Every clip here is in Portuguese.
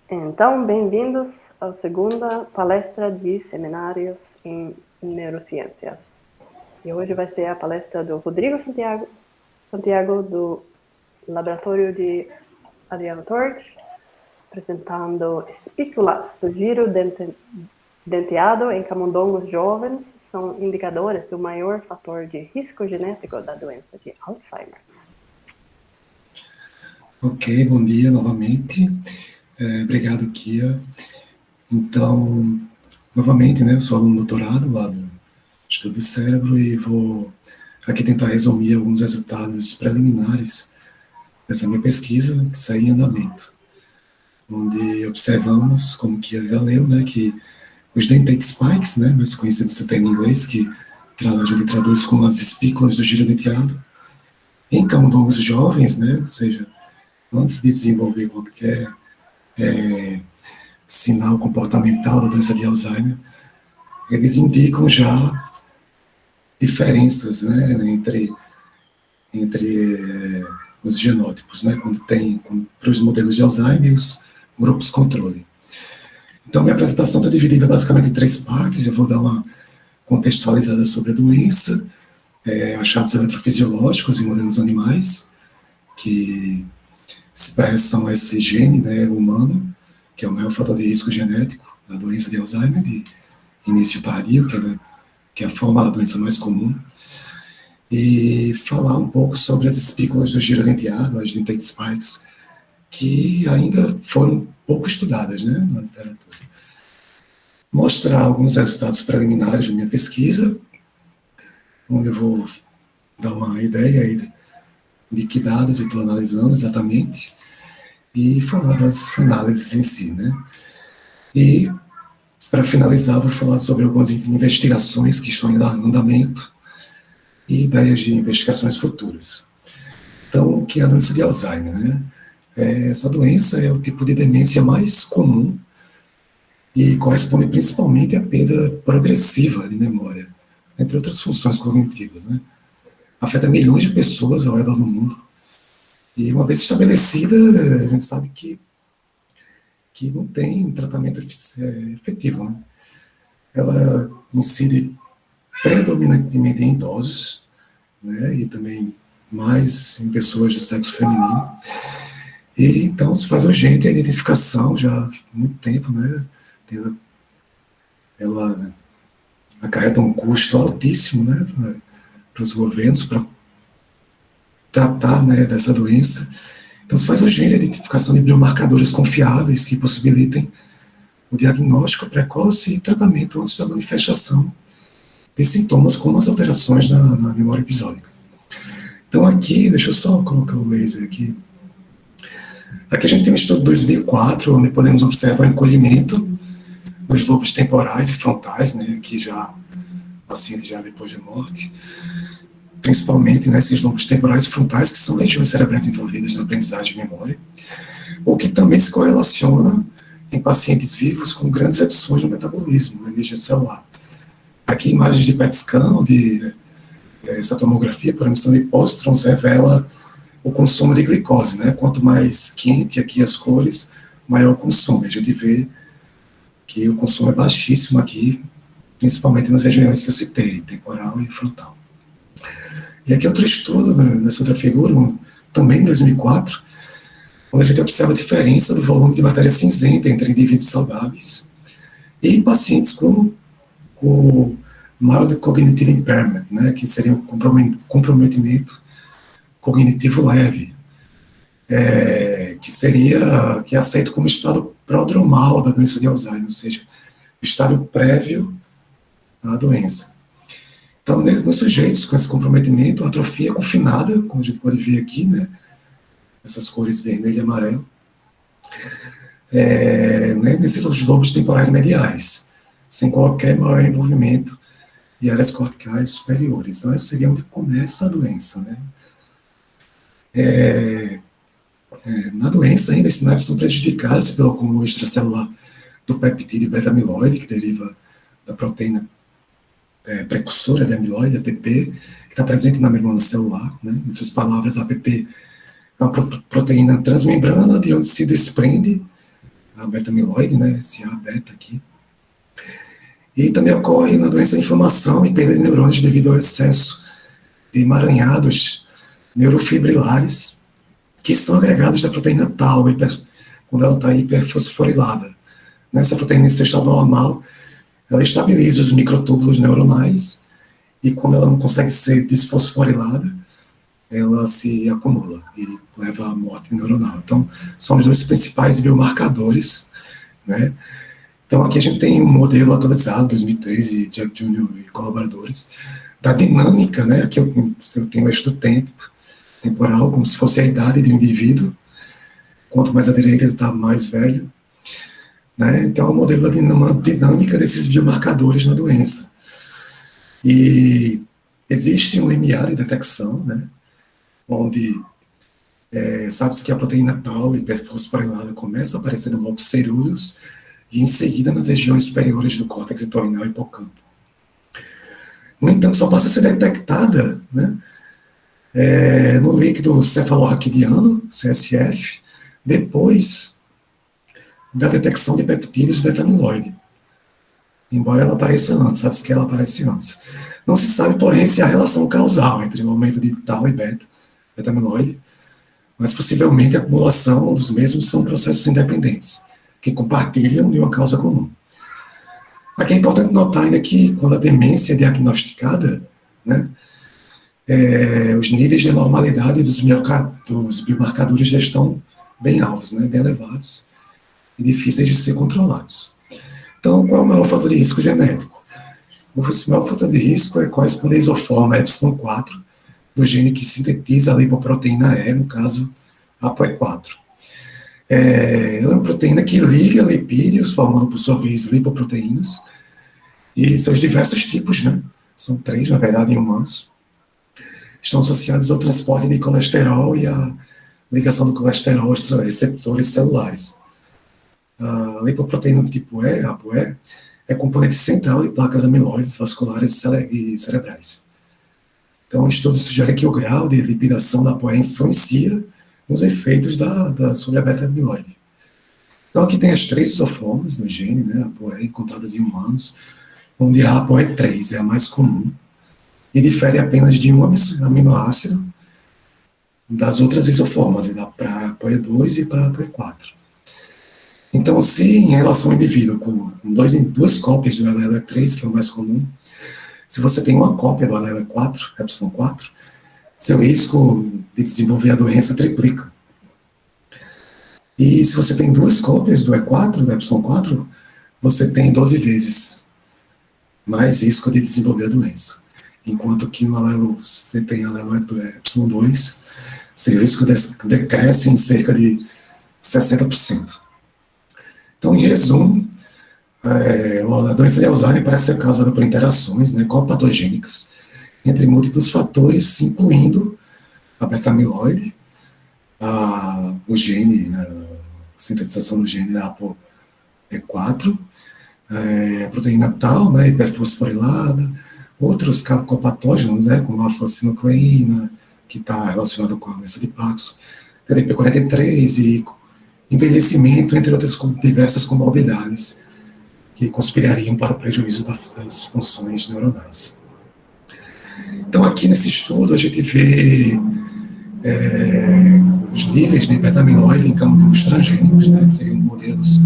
Então, bem-vindos à segunda palestra de seminários em neurociências. E hoje vai ser a palestra do Rodrigo Santiago do Laboratório de Adriano Torres, apresentando espículas do giro denteado em camundongos jovens são indicadores do maior fator de risco genético da doença de Alzheimer. Ok, bom dia novamente. Obrigado, Kia. Então, novamente, eu sou aluno do doutorado lá do Estudo do Cérebro e vou aqui tentar resumir alguns resultados preliminares dessa minha pesquisa que está em andamento, onde observamos, como Kia já leu, que os dentate spikes, mais conhecido esse termo em inglês, que a gente traduz como as espículas do giro denteado, em camundongos jovens, ou seja, antes de desenvolver qualquer sinal comportamental da doença de Alzheimer, eles indicam já diferenças entre os genótipos, para os modelos de Alzheimer e os grupos controle. Então, minha apresentação está dividida basicamente em 3 partes. Eu vou dar uma contextualizada sobre a doença, achados eletrofisiológicos em modelos animais, que expressam esse gene humano, que é o maior fator de risco genético da doença de Alzheimer, de início tardio, que é a forma da doença mais comum, e falar um pouco sobre as espículas do giro denteado, as dentate spikes, que ainda foram pouco estudadas na literatura. Mostrar alguns resultados preliminares da minha pesquisa, onde eu vou dar uma ideia aí de que dados eu estou analisando exatamente, e falar das análises em si, E, para finalizar, vou falar sobre algumas investigações que estão em andamento e ideias de investigações futuras. Então, o que é a doença de Alzheimer, Essa doença é o tipo de demência mais comum e corresponde principalmente à perda progressiva de memória, entre outras funções cognitivas, Afeta milhões de pessoas ao redor do mundo. E uma vez estabelecida, a gente sabe que não tem tratamento efetivo. Ela incide predominantemente em idosos, e também mais em pessoas do sexo feminino. E então se faz urgente a identificação já há muito tempo, Ela acarreta um custo altíssimo, para os governos, para tratar, dessa doença. Então se faz urgente a identificação de biomarcadores confiáveis que possibilitem o diagnóstico precoce e tratamento antes da manifestação de sintomas como as alterações na memória episódica. Então aqui, deixa eu só colocar o laser aqui. Aqui a gente tem um estudo de 2004, onde podemos observar o encolhimento dos lobos temporais e frontais, que já, paciente já depois da morte, principalmente nesses lobos temporais e frontais, que são regiões cerebrais envolvidas na aprendizagem de memória, ou que também se correlaciona em pacientes vivos com grandes reduções no metabolismo, na energia celular. Aqui, imagens de PET scan, de essa tomografia por emissão de pósitrons revela o consumo de glicose, Quanto mais quente aqui as cores, maior o consumo. A gente vê que o consumo é baixíssimo aqui, principalmente nas regiões que eu citei, temporal e frontal. E aqui outro estudo, nessa outra figura, também em 2004, onde a gente observa a diferença do volume de matéria cinzenta entre indivíduos saudáveis e pacientes com mild cognitive impairment, que seria o comprometimento cognitivo leve, que é aceito como estado prodromal da doença de Alzheimer, ou seja, o estado prévio à doença. Então, nos sujeitos com esse comprometimento, a atrofia é confinada, como a gente pode ver aqui, essas cores vermelho e amarelo, nesses lobos temporais mediais, sem qualquer maior envolvimento de áreas corticais superiores. Então, essa seria onde começa a doença, Na doença, ainda, esses sinapses são prejudicados pelo acúmulo extracelular do peptídeo beta-amiloide, que deriva da proteína precursora de amiloide, APP, que está presente na membrana celular. Em outras palavras, a APP é uma proteína transmembrana de onde se desprende a beta-amiloide, né, esse A-beta aqui. E também ocorre na doença de inflamação e perda de neurônios devido ao excesso de emaranhados neurofibrilares, que são agregados da proteína tau, quando ela está hiperfosforilada. Essa proteína em seu estado normal, ela estabiliza os microtúbulos neuronais, e quando ela não consegue ser desfosforilada, ela se acumula e leva à morte neuronal. Então, são os dois principais biomarcadores, né? Então, aqui a gente tem um modelo atualizado, 2013, Jack Jr. e colaboradores, da dinâmica, né? Aqui eu tenho o eixo do tempo, temporal, como se fosse a idade de um indivíduo. Quanto mais à direita ele está mais velho, né? Então, é um modelo da dinâmica desses biomarcadores na doença. E existe um limiar de detecção, né? Onde sabe-se que a proteína tau hiperfosforilada começa a aparecer no lobos cerúleos e em seguida nas regiões superiores do córtex entorhinal e hipocampo. No entanto, só passa a ser detectada, né, no líquido cefalorraquidiano, CSF, depois da detecção de peptídeos beta-amiloide. Embora ela apareça antes, sabe-se que ela aparece antes. Não se sabe, porém, se há relação causal entre o aumento de tau e beta-amiloide, mas possivelmente a acumulação dos mesmos são processos independentes, que compartilham de uma causa comum. Aqui é importante notar ainda que, quando a demência é diagnosticada, né, os níveis de normalidade dos biomarcadores já estão bem altos, né, bem elevados, e difíceis de ser controlados. Então, qual é o maior fator de risco genético? O maior fator de risco corresponde à isoforma epsilon-4, do gene que sintetiza a lipoproteína E, no caso, ApoE4. Ela é uma proteína que liga lipídios, formando, por sua vez, lipoproteínas, e seus diversos tipos, né, são 3, na verdade, em humanos, estão associados ao transporte de colesterol e à ligação do colesterol aos receptores celulares. A lipoproteína do tipo E, a ApoE, é componente central de placas amiloides vasculares e cerebrais. Então, o estudo sugere que o grau de lipidação da ApoE influencia nos efeitos sobre a beta-amiloide. Então, aqui tem as 3 isoformas no gene, né, a ApoE, encontradas em humanos, onde a ApoE3 é a mais comum e difere apenas de um aminoácido das outras isoformas, para a ApoE2 e para a ApoE4. Então, se em relação ao indivíduo com duas cópias do LL3, que é o mais comum, se você tem uma cópia do LL4, epsilon-4, seu risco de desenvolver a doença triplica. E se você tem 2 cópias do E4, do epsilon-4, você tem 12 vezes mais risco de desenvolver a doença. Enquanto que no alelo, você tem alelo epsilon-2, seu risco decresce em cerca de 60%. Então, em resumo, a doença de Alzheimer parece ser causada por interações, né, copatogênicas entre múltiplos fatores, incluindo a beta-amiloide, o gene, a sintetização do gene da ApoE4, a proteína tau, né, hiperfosforilada, outros copatógenos, né, como a alfa-sinucleína, que está relacionada com a doença de Parkinson, TDP-43 e envelhecimento, entre outras diversas comorbidades que conspirariam para o prejuízo das funções neuronais. Então, aqui nesse estudo, a gente vê os níveis de beta-amiloide em camundongos transgênicos, né, que seriam modelos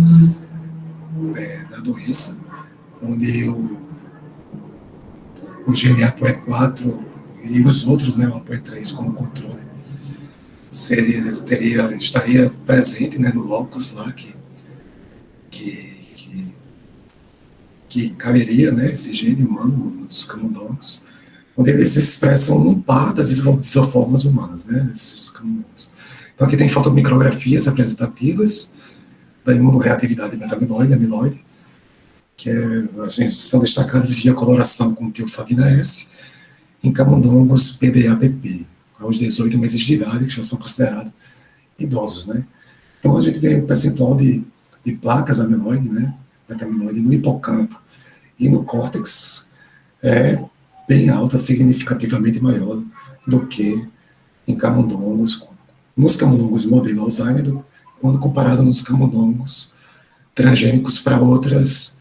da doença, onde o gene ApoE4 e os outros, né, o ApoE3 como controle, estaria presente, né, no locus lá que caberia, né, esse gene humano nos camundongos, onde eles expressam um par das isoformas humanas, né, nesses camundongos. Então aqui tem fotomicrografias representativas da imunorreatividade beta-amiloide, amiloide, que são destacadas via coloração com teoflavina S, em camundongos PDA-PP, aos 18 meses de idade, que já são considerados idosos, né. Então a gente vê um percentual de placas amiloide, né, beta-amiloide no hipocampo e no córtex bem alta, significativamente maior do que em camundongos, nos camundongos modelo Alzheimer, quando comparado nos camundongos transgênicos para os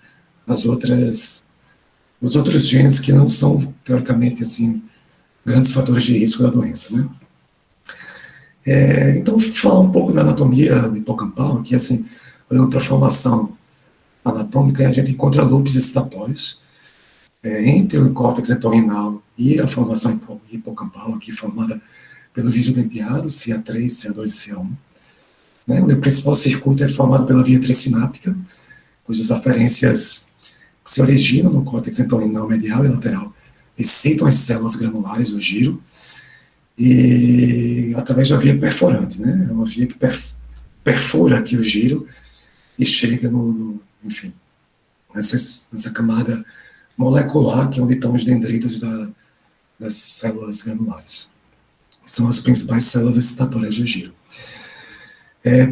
outros genes que não são, teoricamente, assim, grandes fatores de risco da doença, né? Então, falar um pouco da anatomia hipocampal, que, assim, olhando para a formação anatômica, a gente encontra loops excitatórios entre o córtex entorrinal e a formação hipocampal, aqui formada pelo giro denteado, CA3, CA2 e CA1, né, onde o principal circuito é formado pela via tricináptica, cujas aferências que se originam no córtex entorrinal medial e lateral excitam as células granulares do giro, e através da via perforante, né, é uma via que perfura aqui o giro e chega enfim, nessa camada molecular, que é onde estão os dendritos das células granulares. São as principais células excitatórias do giro.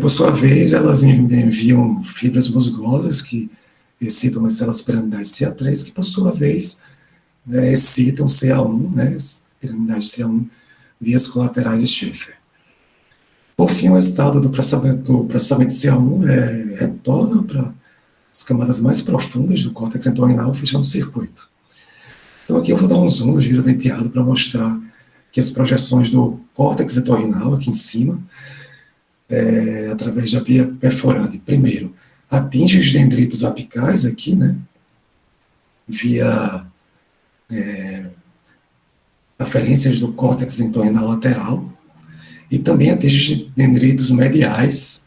Por sua vez, elas enviam fibras musgosas que excitam as células piramidais CA3, que por sua vez excitam CA1, né, as piramidais CA1, vias colaterais de Schaeffer. Por fim, o estado do processamento CA1 retorna para as camadas mais profundas do córtex entorrinal, fechando o circuito. Então aqui eu vou dar um zoom no giro denteado para mostrar que as projeções do córtex entorrinal, aqui em cima, através da via perforante, primeiro, atinge os dendritos apicais aqui, né, via aferências do córtex entorrinal lateral, e também atinge os dendritos mediais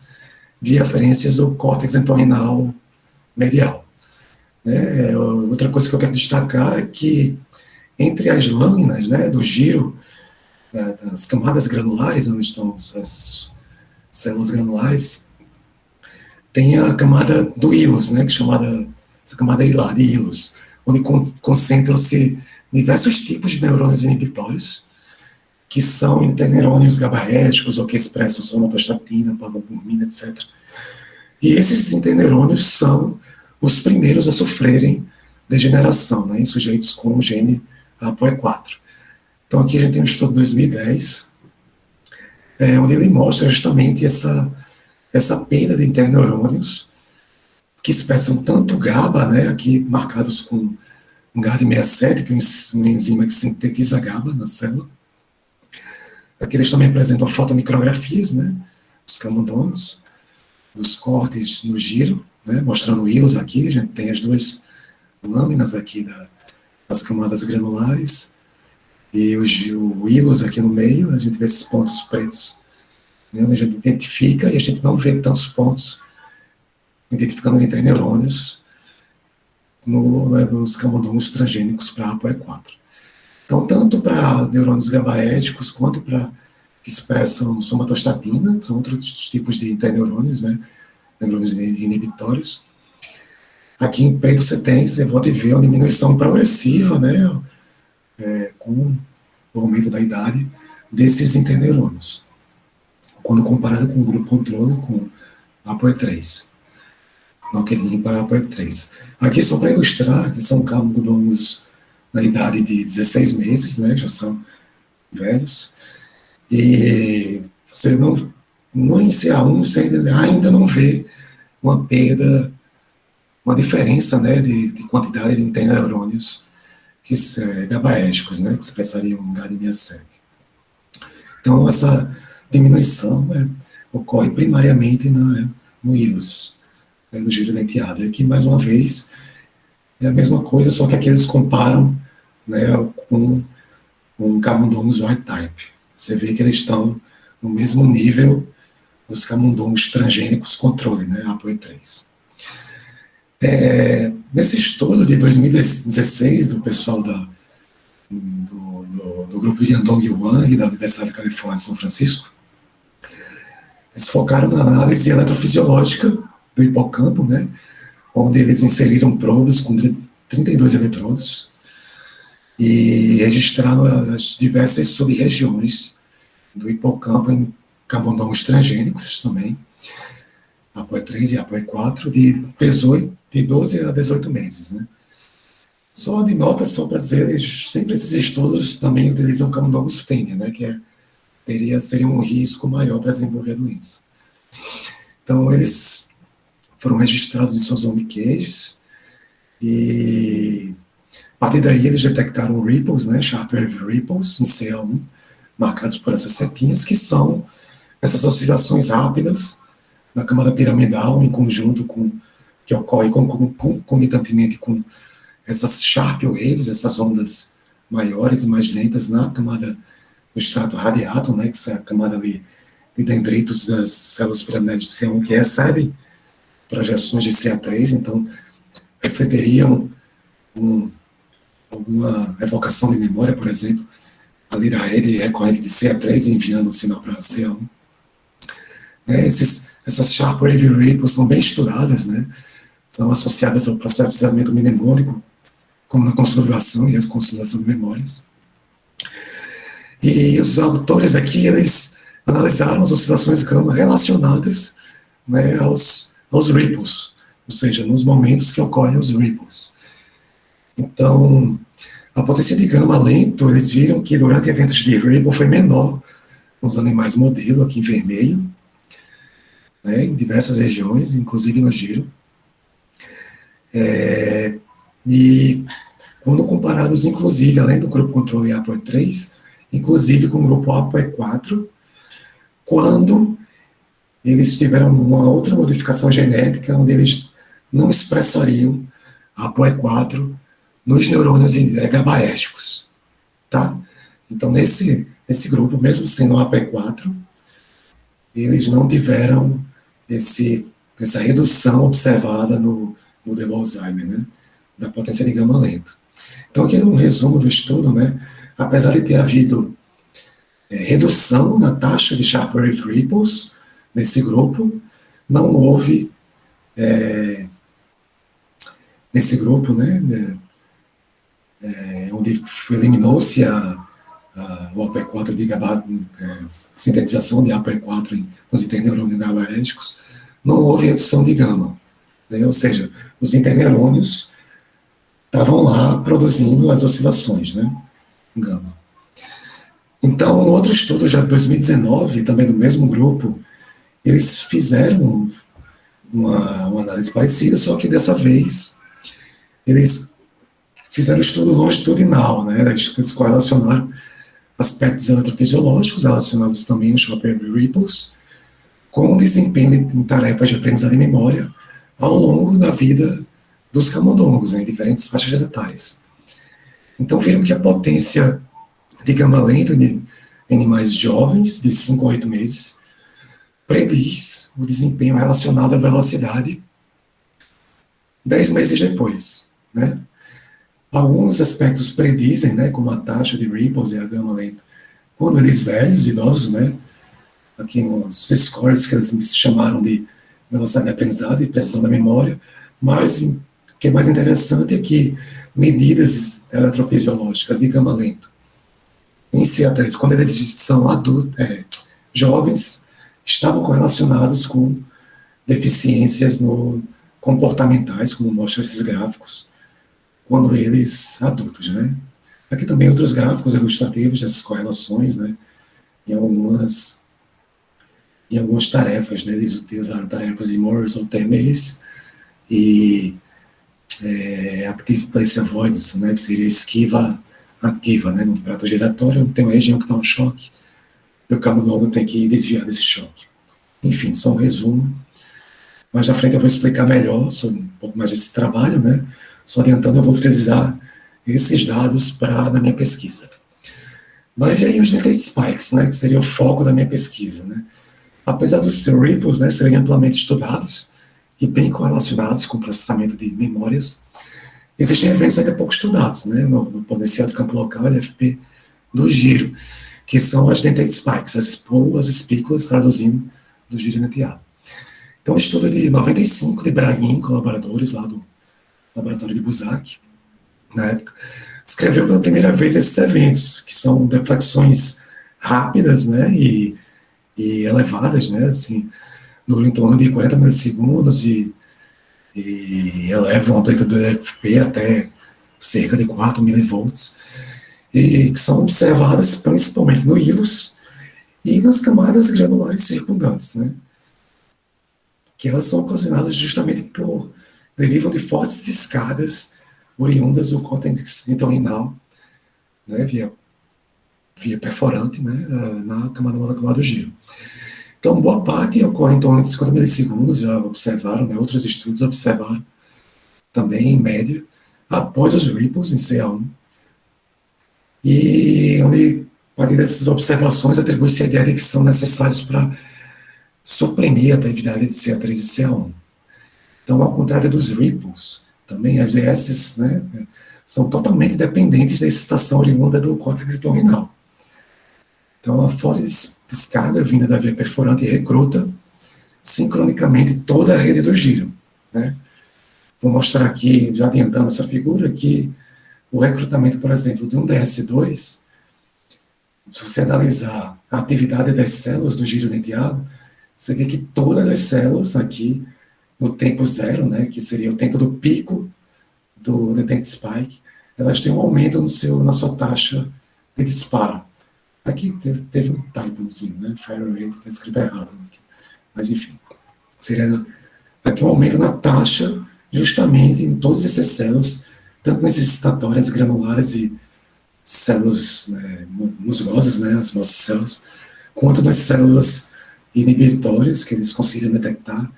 via aferências do córtex entorrinal medial. Outra coisa que eu quero destacar é que entre as lâminas, né, do giro, das camadas granulares, onde estão as células granulares, tem a camada do hilus, né, que é chamada, essa camada hilar de hilus, onde concentram-se diversos tipos de neurônios inibitórios, que são interneurônios GABAérgicos, ou que expressam somatostatina, pavabormina, etc. E esses interneurônios são os primeiros a sofrerem degeneração, né, em sujeitos com o gene ApoE4. Então aqui a gente tem um estudo de 2010, onde ele mostra justamente essa perda de interneurônios que expressam tanto GABA, né, aqui marcados com um GAD67, que é uma enzima que sintetiza GABA na célula. Aqui eles também apresentam fotomicrografias, né, dos camundongos, dos cortes no giro, né, mostrando o hilus aqui. A gente tem as duas lâminas aqui das camadas granulares, e o hilus aqui no meio. A gente vê esses pontos pretos, né, onde a gente identifica, e a gente não vê tantos pontos identificando interneurônios nos camundongos transgênicos para ApoE4. Então, tanto para neurônios GABAérgicos quanto para que expressam somatostatina, que são outros tipos de interneurônios, né, neurônios inibitórios. Aqui em preto você pode ver uma diminuição progressiva, né, com o aumento da idade desses interneurônios, quando comparado com o grupo controle, com ApoE3, naquele para ApoE3. Aqui só para ilustrar que são camundongos na idade de 16 meses, né, já são velhos, e você no CA1 você ainda não vê uma perda, uma diferença, né, de quantidade de interneurônios GABAérgicos, né, que expressariam GAD67. Então essa diminuição ocorre primariamente no hilus, né, no giro denteado. E aqui, mais uma vez, é a mesma coisa, só que aqui eles comparam, né, com camundongos wild type. Você vê que eles estão no mesmo nível dos camundongos transgênicos controle, né, ApoE3. Nesse estudo de 2016, do pessoal do grupo de Yandong e Wang, da Universidade da Califórnia, São Francisco, eles focaram na análise eletrofisiológica do hipocampo, né, onde eles inseriram probes com 32 eletrodos e registraram as diversas sub-regiões do hipocampo em camundongos transgênicos também, ApoE3 e ApoE4, de 12 a 18 meses. Né. Só de nota, só para dizer, sempre esses estudos também utilizam camundongos fêmea, né, que seria um risco maior para desenvolver a doença. Então, eles foram registrados em suas home cages, e a partir daí eles detectaram ripples, né, sharp wave ripples, em CA1, marcados por essas setinhas, que são essas oscilações rápidas na camada piramidal, em conjunto com, que ocorre concomitantemente com essas sharp waves, essas ondas maiores e mais lentas na camada do estrato radiato, né, que é a camada ali de dendritos das células piramidais de C1, que recebem projeções de CA3, então refleteriam alguma evocação de memória, por exemplo, ali da rede recorrente de CA3 enviando o sinal para CA1. Essas sharp wave ripples são bem estudadas, né? Estão associadas ao processamento mnemônico, como na consolidação e a consolidação de memórias. E os autores aqui, eles analisaram as oscilações gama relacionadas, né, aos ripples, ou seja, nos momentos que ocorrem os ripples. Então, a potência de gama lento, eles viram que durante eventos de ripple foi menor nos animais modelo, aqui em vermelho, né, em diversas regiões, inclusive no giro. E quando comparados, inclusive, além do grupo controle ApoE3, inclusive com o grupo ApoE4, quando eles tiveram uma outra modificação genética, onde eles não expressariam ApoE4 nos neurônios GABAérgicos, tá? Então, nesse grupo, mesmo sendo ApoE4, eles não tiveram essa redução observada no modelo Alzheimer, né, da potência de gama lento. Então, aqui é um resumo do estudo, né, apesar de ter havido redução na taxa de sharp wave ripples nesse grupo, não houve, nesse grupo, né, onde eliminou-se o ApoE4 de sintetização de ApoE4 nos interneurônios GABAérgicos, não houve redução de gama, né, ou seja, os interneurônios estavam lá produzindo as oscilações, né, gama. Então, outro estudo já de 2019, também do mesmo grupo, eles fizeram uma análise parecida, só que dessa vez eles fizeram um estudo longitudinal, né? Eles correlacionaram aspectos eletrofisiológicos relacionados também aos sharp wave ripples com o desempenho em tarefas de aprendizado e memória ao longo da vida dos camundongos, né, em diferentes faixas etárias. Então, viram que a potência de gama lenta em animais jovens, de 5 a 8 meses, prediz o desempenho relacionado à velocidade 10 meses depois, né? Alguns aspectos predizem, né, como a taxa de ripples e a gama lenta, quando eles velhos, idosos, né, aqui os scores que eles chamaram de velocidade de aprendizado e precisão da memória, mas o que é mais interessante é que medidas eletrofisiológicas de gama lento em CA3, quando eles são adultos, jovens, estavam correlacionados com deficiências comportamentais, como mostram esses gráficos, quando eles adultos, né? Aqui também outros gráficos ilustrativos dessas correlações, né? Em algumas tarefas, né? Eles utilizaram tarefas de Morris ou Temes e Active Place Avoidance, né? Que seria esquiva ativa, né? No prato giratório tem uma região que dá um choque e o camundongo tem que desviar desse choque. Enfim, só um resumo. Mais à frente eu vou explicar melhor sobre um pouco mais desse trabalho, né? Só adiantando, eu vou utilizar esses dados na minha pesquisa. Mas e aí os data spikes, né? Que seria o foco da minha pesquisa, né? Apesar dos ripples, né, serem amplamente estudados e bem correlacionados com o processamento de memórias, existem eventos ainda pouco estudados, né? No potencial do campo local, LFP, do giro, que são as dentate spikes, as espículas, traduzindo, do giro inercial. Então, o estudo de 95 de Braguin e colaboradores lá do laboratório de Busak, na época, descreveu pela primeira vez esses eventos, que são deflexões rápidas, né, e elevadas, né, assim, duram em torno de 40 milissegundos e elevam a amplitude do LFP até cerca de 4 milivolts, e que são observadas principalmente no hilos e nas camadas granulares circundantes, né. que elas são ocasionadas justamente derivam de fortes descargas oriundas do córtex entorrinal, né, via perforante, né, na camada molecular do giro. Então, boa parte ocorre em torno de 50 milissegundos, já observaram, né, outros estudos observaram também, em média, após os ripples em CA1, e onde, a partir dessas observações, atribui-se a ideia de que são necessários para suprimir a atividade de CA3 e CA1. Então, ao contrário dos ripples, também as DS, né, são totalmente dependentes da excitação oriunda do córtex entorrinal. Então, a forte descarga vinda da via perforante recruta sincronicamente toda a rede do giro, né? Vou mostrar aqui, já adiantando essa figura, que o recrutamento, por exemplo, de um DS2, se você analisar a atividade das células do giro denteado, você vê que todas as células aqui, no tempo zero, né, que seria o tempo do pico do detente spike, elas têm um aumento na sua taxa de disparo. Aqui teve um typozinho, né, fire rate, está escrito errado aqui. Mas enfim, seria aqui um aumento na taxa, justamente em todas essas células, tanto nas excitatórias granulares e células, né, musgosas, né, as nossas células, quanto nas células inibitórias, que eles conseguiram detectar,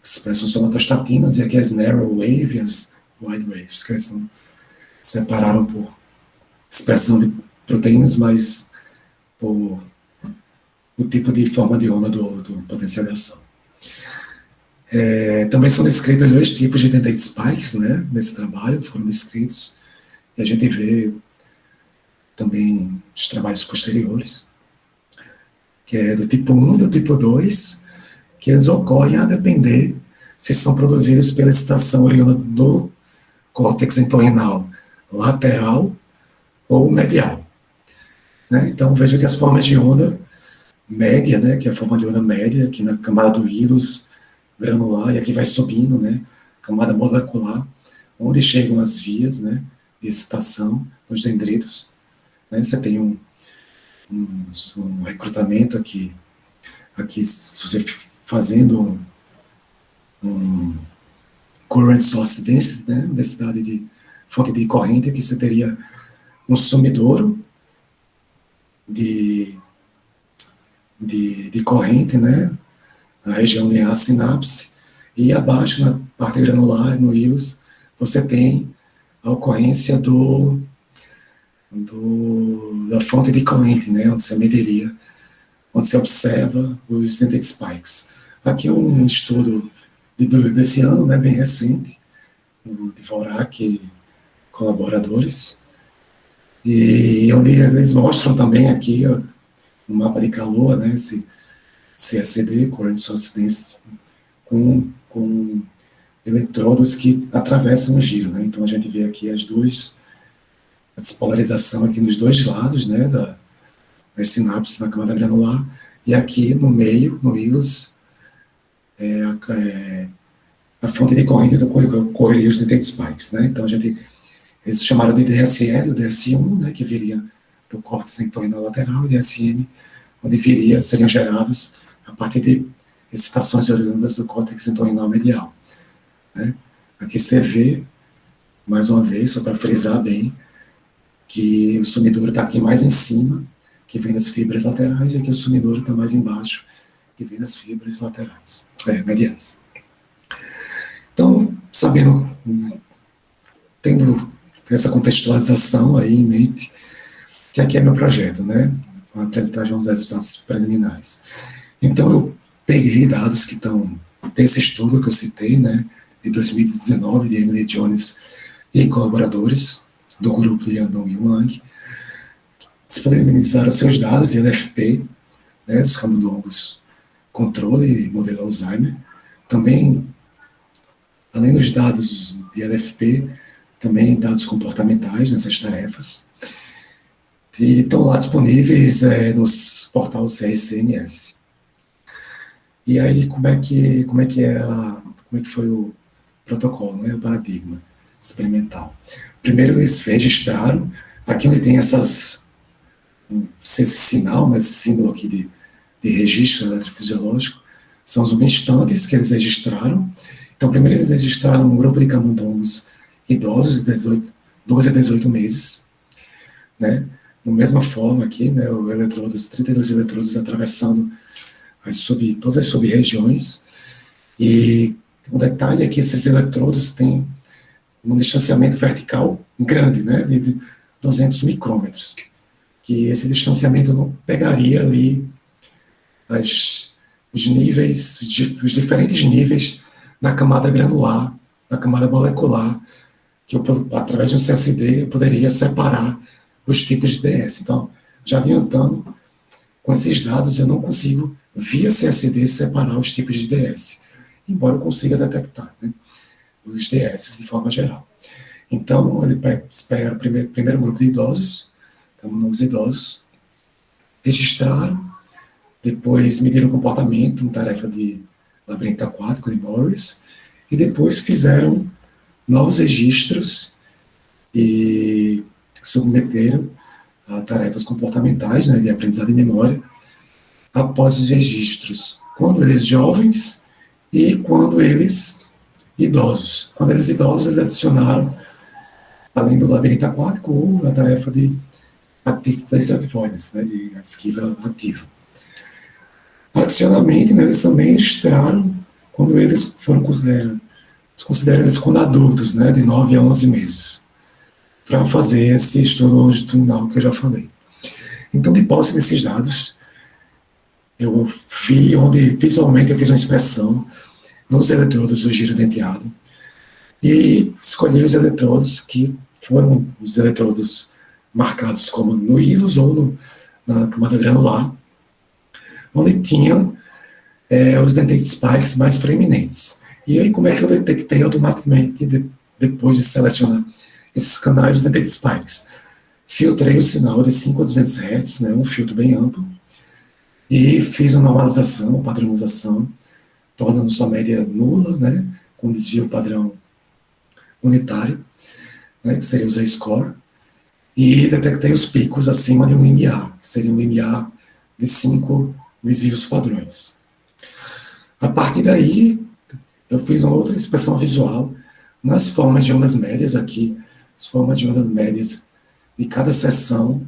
expressam somatostatinas, e aqui as narrow wave e as wide waves, que eles não separaram por expressão de proteínas, mas por o tipo de forma de onda do potencial de ação. Também são descritos dois tipos de dentate spikes, né, nesse trabalho, foram descritos, e a gente vê também os trabalhos posteriores, que é do tipo 1 e do tipo 2, que eles ocorrem a depender se são produzidos pela excitação oriunda do córtex entorrinal lateral ou medial. Né? Então, veja que as formas de onda média, né, que é a forma de onda média, aqui na camada do hilus granular, e aqui vai subindo, né, camada molecular, onde chegam as vias, né, de excitação nos dendritos. Né? Você tem um recrutamento aqui, se você fazendo um current source density, né, densidade de fonte de corrente, aqui você teria um sumidouro de corrente, né, na região de a sinapse, e abaixo, na parte granular, no hilus, você tem a ocorrência da fonte de corrente, né, onde você mediria, onde você observa os dentate spikes. Aqui é um estudo desse ano, né, bem recente, de Dvorak e colaboradores, e onde eles mostram também aqui ó, um mapa de calor, né, esse CSD, Current Source Density, com eletrodos que atravessam o giro, né? Então a gente vê aqui a despolarização aqui nos dois lados, né, das sinapses na camada granular, e aqui no meio, no hilus, a fonte de corrente do correio dos dentate spikes, né? Então eles chamaram de DSL, o DS1, né, que viria do córtex entorrinal lateral, e DSM, onde seriam gerados a partir de excitações oriundas do córtex entorrinal medial. Né? Aqui você vê, mais uma vez, só para frisar bem, que o sumidouro está aqui mais em cima, que vem das fibras laterais, e aqui o sumidouro está mais embaixo, que vem das fibras laterais, mediais. Então, tendo essa contextualização aí em mente, que aqui é meu projeto, né? Vou apresentar já uns resultados preliminares. Então, eu peguei dados que estão desse estudo que eu citei, né, de 2019, de Emily Jones e colaboradores do grupo de Yandong e Wang, disponibilizaram seus dados de LFP, né, dos camundongos controle e modelo Alzheimer. Também, além dos dados de LFP, também dados comportamentais nessas tarefas. E estão lá disponíveis no portal CRCMS. E aí, como é que foi o protocolo, né, o paradigma experimental? Primeiro, eles registraram, aqui onde tem esse sinal, né, esse símbolo aqui de registro eletrofisiológico, são os subinstantes que eles registraram. Então, primeiro eles registraram um grupo de camundongos idosos de 12 a 18 meses, né? Da mesma forma aqui, né, 32 eletrodos atravessando todas as sub-regiões. E o detalhe é que esses eletrodos têm um distanciamento vertical grande, né, de 200 micrômetros, que esse distanciamento não pegaria ali os diferentes níveis na camada granular, na camada molecular, que através de um CSD eu poderia separar os tipos de DS. Então, já adiantando, com esses dados eu não consigo, via CSD, separar os tipos de DS, embora eu consiga detectar, né, os DS de forma geral. Então, ele pega o primeiro grupo de idosos, camundongos idosos, registraram, depois mediram o comportamento, uma tarefa de labirinto aquático de Morris, e depois fizeram novos registros e submeteram a tarefas comportamentais, né, de aprendizado e memória, após os registros, quando eles jovens e quando eles idosos. Quando eles idosos, eles adicionaram, além do labirinto aquático, a tarefa de Active Place Avoidance, né, de esquiva ativa. Adicionalmente, né, eles também registraram quando eles consideram eles quando adultos, né, de 9 a 11 meses, para fazer esse estudo longitudinal que eu já falei. Então, de posse desses dados, eu vi onde visualmente eu fiz uma inspeção nos eletrodos do giro denteado e escolhi os eletrodos que foram os eletrodos marcados como no hilos ou na camada granular, onde tinham os dentate spikes mais preeminentes. E aí, como é que eu detectei automaticamente, depois de selecionar esses canais de dentate spikes? Filtrei o sinal de 5 a 200 Hz, né, um filtro bem amplo, e fiz uma normalização, padronização, tornando sua média nula, né, com desvio padrão unitário, né, que seria o Z-score, e detectei os picos acima de um limiar, que seria um limiar de 5 desvios padrões. A partir daí, eu fiz uma outra inspeção visual nas formas de ondas médias aqui, as formas de ondas médias de cada seção,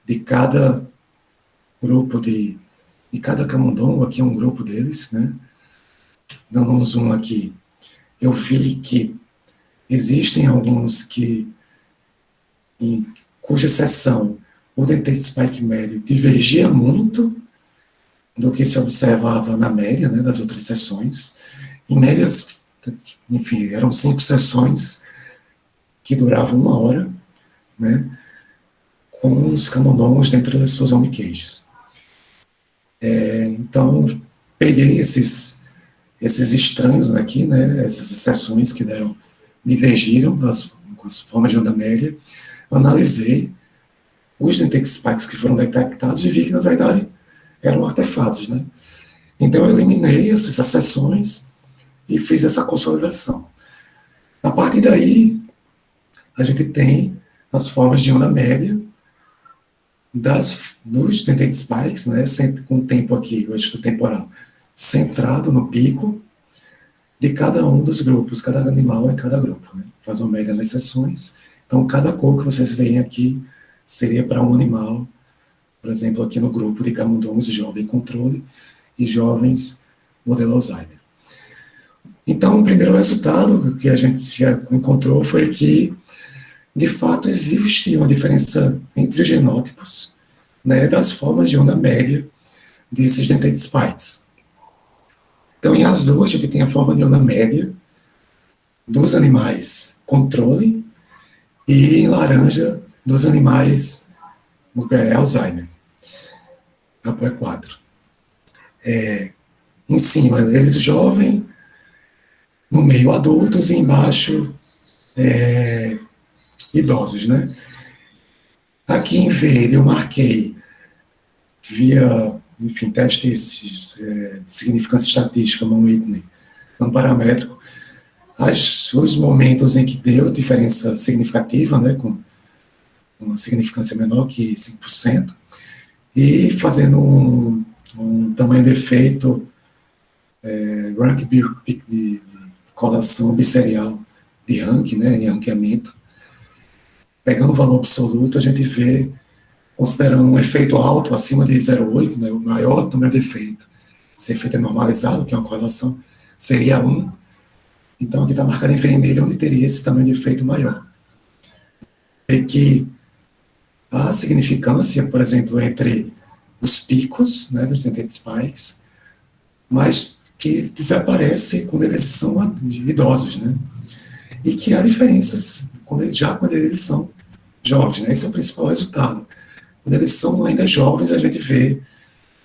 de cada grupo de cada camundongo, aqui é um grupo deles, né? Dando um zoom aqui, eu vi que existem alguns cuja seção o dentate spike médio divergia muito do que se observava na média, né, das outras sessões. Em médias, enfim, eram 5 sessões que duravam 1 hora, né, com os camundongos dentro das suas home cages. Então, peguei esses estranhos aqui, né, essas sessões que divergiram com as formas de onda média, analisei os dentate spikes que foram detectados e vi que, na verdade, eram artefatos, né? Então, eu eliminei essas seções e fiz essa consolidação. A partir daí, a gente tem as formas de onda média dos dentate spikes, né, com o tempo aqui, o eixo temporal, centrado no pico de cada um dos grupos, cada animal em cada grupo, né? Faz uma média nas seções. Então, cada cor que vocês veem aqui seria para um animal, por exemplo, aqui no grupo de camundongos jovem controle e jovens modelo Alzheimer. Então, o primeiro resultado que a gente já encontrou foi que, de fato, existe uma diferença entre os genótipos, né, das formas de onda média desses dentate spikes. Então, em azul, a gente tem a forma de onda média dos animais controle e em laranja dos animais Alzheimer, APOE4. Em cima, eles jovens, no meio adultos e embaixo idosos, né? Aqui em verde eu marquei via, enfim, testes de significância estatística não paramétrico, os momentos em que deu diferença significativa, né, com uma significância menor que 5%, e fazendo um tamanho de efeito rank de correlação bisserial de rank, né, em ranqueamento. Pegando o valor absoluto, a gente vê, considerando um efeito alto, acima de 0,8, né, o maior número de efeito. Esse efeito é normalizado, que é uma correlação, seria 1. Então, aqui está marcado em vermelho, onde teria esse tamanho de efeito maior. É que há significância, por exemplo, entre os picos, né, dos dentate spikes, mas que desaparece quando eles são idosos, né? E que há diferenças quando eles são jovens, né? Esse é o principal resultado. Quando eles são ainda jovens, a gente vê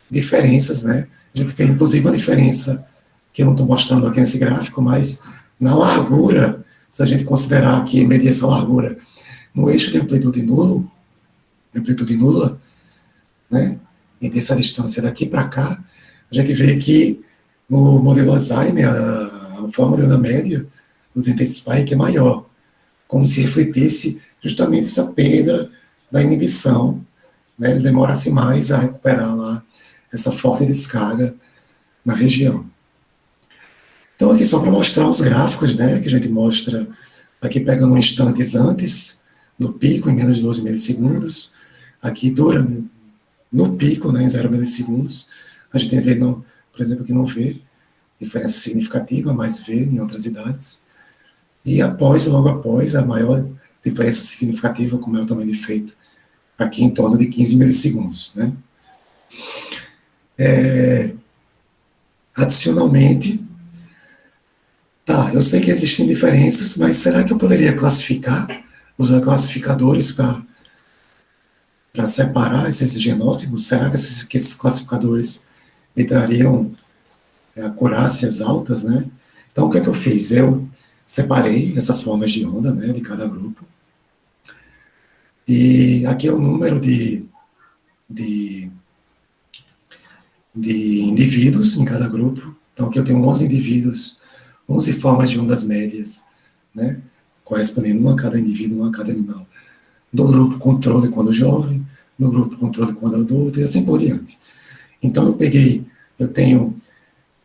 diferenças, né? A gente vê, inclusive, uma diferença que eu não estou mostrando aqui nesse gráfico, mas na largura, se a gente considerar que medir essa largura no eixo de amplitude nula, né? E dessa distância daqui para cá, a gente vê que no modelo Alzheimer, a forma de onda média do dentate spike é maior, como se refletisse justamente essa perda da inibição, né? Ele demorasse mais a recuperar lá essa forte descarga na região. Então, aqui só para mostrar os gráficos, né, que a gente mostra aqui pegando instantes antes do pico, em menos de 12 milissegundos, aqui no pico, né, em 0 milissegundos, a gente vê, por exemplo, que não vê diferença significativa, mas vê em outras idades. E logo após, a maior diferença significativa, como é o tamanho de efeito, aqui em torno de 15 milissegundos, né. Adicionalmente, eu sei que existem diferenças, mas será que eu poderia usar classificadores para separar esses genótipos? Será que esses classificadores me trariam acurácias altas, né? Então, o que é que eu fiz? Eu separei essas formas de onda, né, de cada grupo. E aqui é o número de indivíduos em cada grupo. Então, aqui eu tenho 11 indivíduos, 11 formas de ondas médias, né, correspondendo uma a cada indivíduo, uma a cada animal. Do grupo controle quando jovem, no grupo controle quando adulto, e assim por diante. Então, eu tenho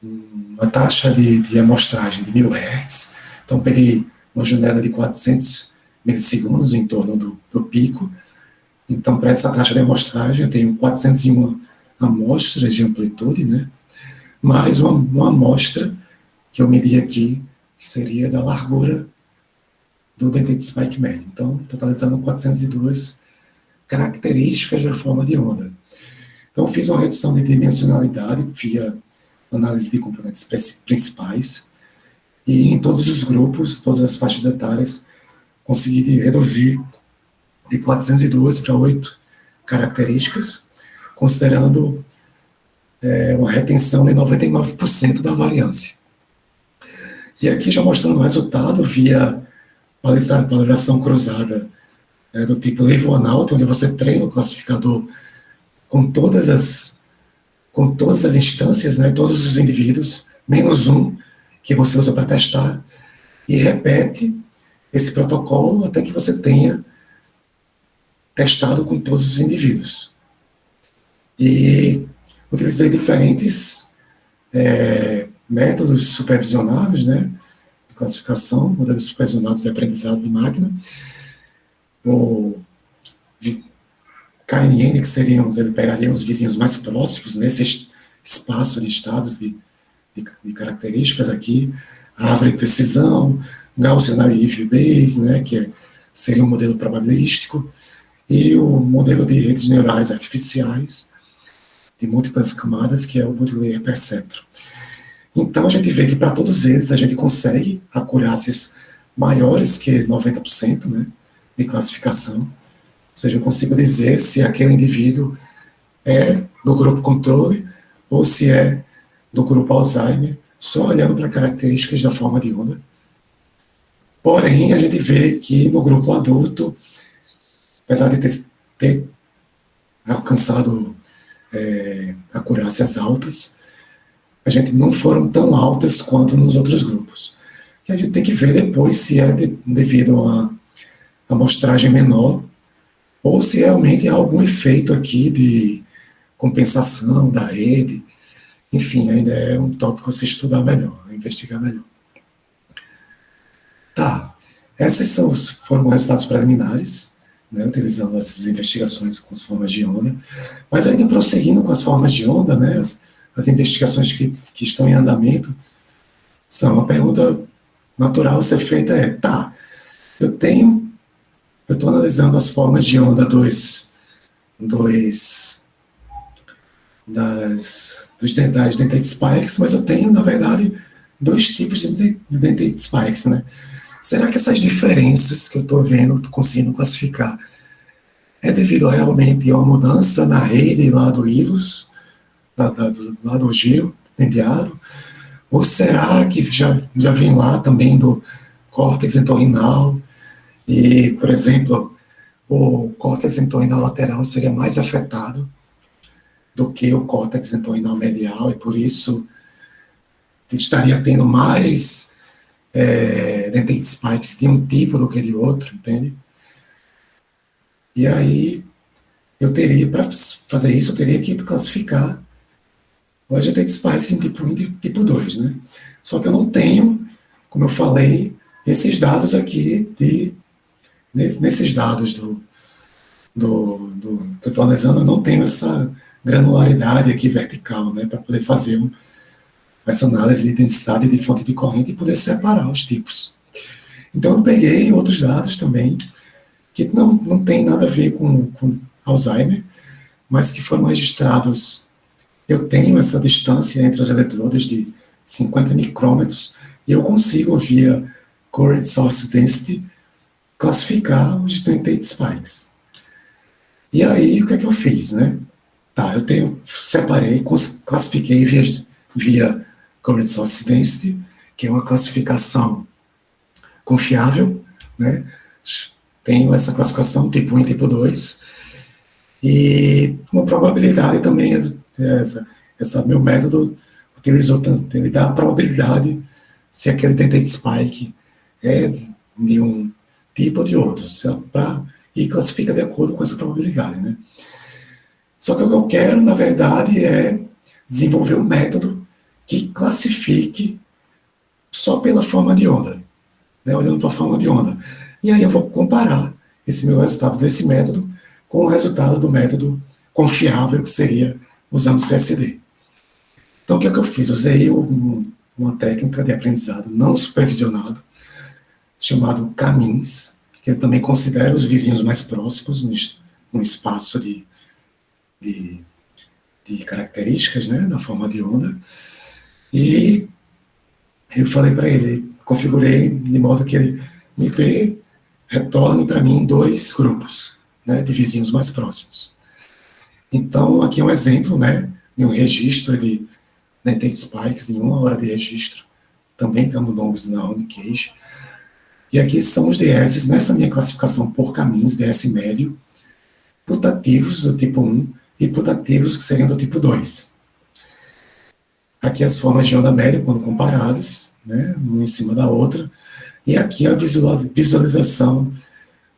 uma taxa de amostragem de 1000 Hz, então peguei uma janela de 400 milissegundos em torno do pico. Então, para essa taxa de amostragem, eu tenho 401 amostras de amplitude, né, mais uma amostra que eu medi aqui, que seria da largura do dentate spike médio. Então, totalizando 402 características da forma de onda. Então, eu fiz uma redução de dimensionalidade via análise de componentes principais, e em todos os grupos, todas as faixas etárias, consegui reduzir de 402 para 8 características, considerando uma retenção de 99% da variância. E aqui já mostrando o resultado via validação cruzada, do tipo Leeuwenhout, onde você treina o classificador com todas as instâncias, né, todos os indivíduos, menos um que você usa para testar, e repete esse protocolo até que você tenha testado com todos os indivíduos. E utilizei diferentes métodos supervisionados, né, de classificação, modelos supervisionados de aprendizado de máquina, o KNN, que seriam, ele pegaria os vizinhos mais próximos nesse espaço de estados de características aqui, a árvore de precisão, Gaussian If Bayes, né, que seria um modelo probabilístico, e o modelo de redes neurais artificiais de múltiplas camadas, que é o Multilayer Perceptron. Então, a gente vê que para todos eles a gente consegue acurácias maiores que 90%, né, de classificação. Ou seja, eu consigo dizer se aquele indivíduo é do grupo controle ou se é do grupo Alzheimer, só olhando para características da forma de onda. Porém, a gente vê que no grupo adulto, apesar de ter alcançado acurácias altas, a gente não foram tão altas quanto nos outros grupos. Que a gente tem que ver depois se é devido a uma amostragem menor ou se realmente há algum efeito aqui de compensação da rede enfim, ainda é um tópico a se estudar melhor, a investigar melhor. Tá, foram resultados preliminares, né, utilizando essas investigações com as formas de onda, mas ainda prosseguindo com as formas de onda, né, as investigações que estão em andamento, são uma pergunta natural a ser feita tá, eu estou analisando as formas de onda dos dentate spikes, mas eu tenho, na verdade, dois tipos de dentate spikes, né? Será que essas diferenças que eu estou vendo, estou conseguindo classificar, é devido realmente a uma mudança na rede lá do hilos, lá do giro denteado? Ou será que já vem lá também do córtex entorrinal? E, por exemplo, o córtex entorrinal lateral seria mais afetado do que o córtex entorrinal medial, e por isso estaria tendo mais dentate spikes de um tipo do que de outro, entende? E aí, para fazer isso, eu teria que classificar os dentate spikes em tipo 1 e tipo 2, né? Só que eu não tenho, como eu falei, esses dados aqui, nesses dados que eu estou analisando, eu não tenho essa granularidade aqui vertical, né, para poder fazer essa análise de densidade de fonte de corrente e poder separar os tipos. Então eu peguei outros dados também, que não tem nada a ver com Alzheimer, mas que foram registrados. Eu tenho essa distância entre os eletrodos de 50 micrômetros, e eu consigo, via Current Source Density, classificar os dentate spikes. E aí, o que é que eu fiz, né? Tá, separei, classifiquei via Current Source Density, que é uma classificação confiável, né? Tenho essa classificação tipo 1 e tipo 2, e uma probabilidade também, meu método ele dá a probabilidade se aquele dentate spike é de um tipo ou de outro, e classifica de acordo com essa probabilidade, né? Só que o que eu quero, na verdade, é desenvolver um método que classifique só pela forma de onda, né, olhando para a forma de onda. E aí eu vou comparar esse meu resultado desse método com o resultado do método confiável, que seria usando CSD. Então, o que é que eu fiz? Usei uma técnica de aprendizado não supervisionado, chamado CAMINS, que ele também considera os vizinhos mais próximos no espaço de características, né, da forma de onda. E eu falei para ele, configurei de modo que ele retorne para mim 2 grupos, né, de vizinhos mais próximos. Então, aqui é um exemplo, né, de um registro de dentate spikes em 1 hora de registro, também camundongos na Unicage. E aqui são os DS, nessa minha classificação por caminhos, DS médio, putativos do tipo 1 e putativos que seriam do tipo 2. Aqui as formas de onda média, quando comparadas, né, uma em cima da outra, e aqui a visualização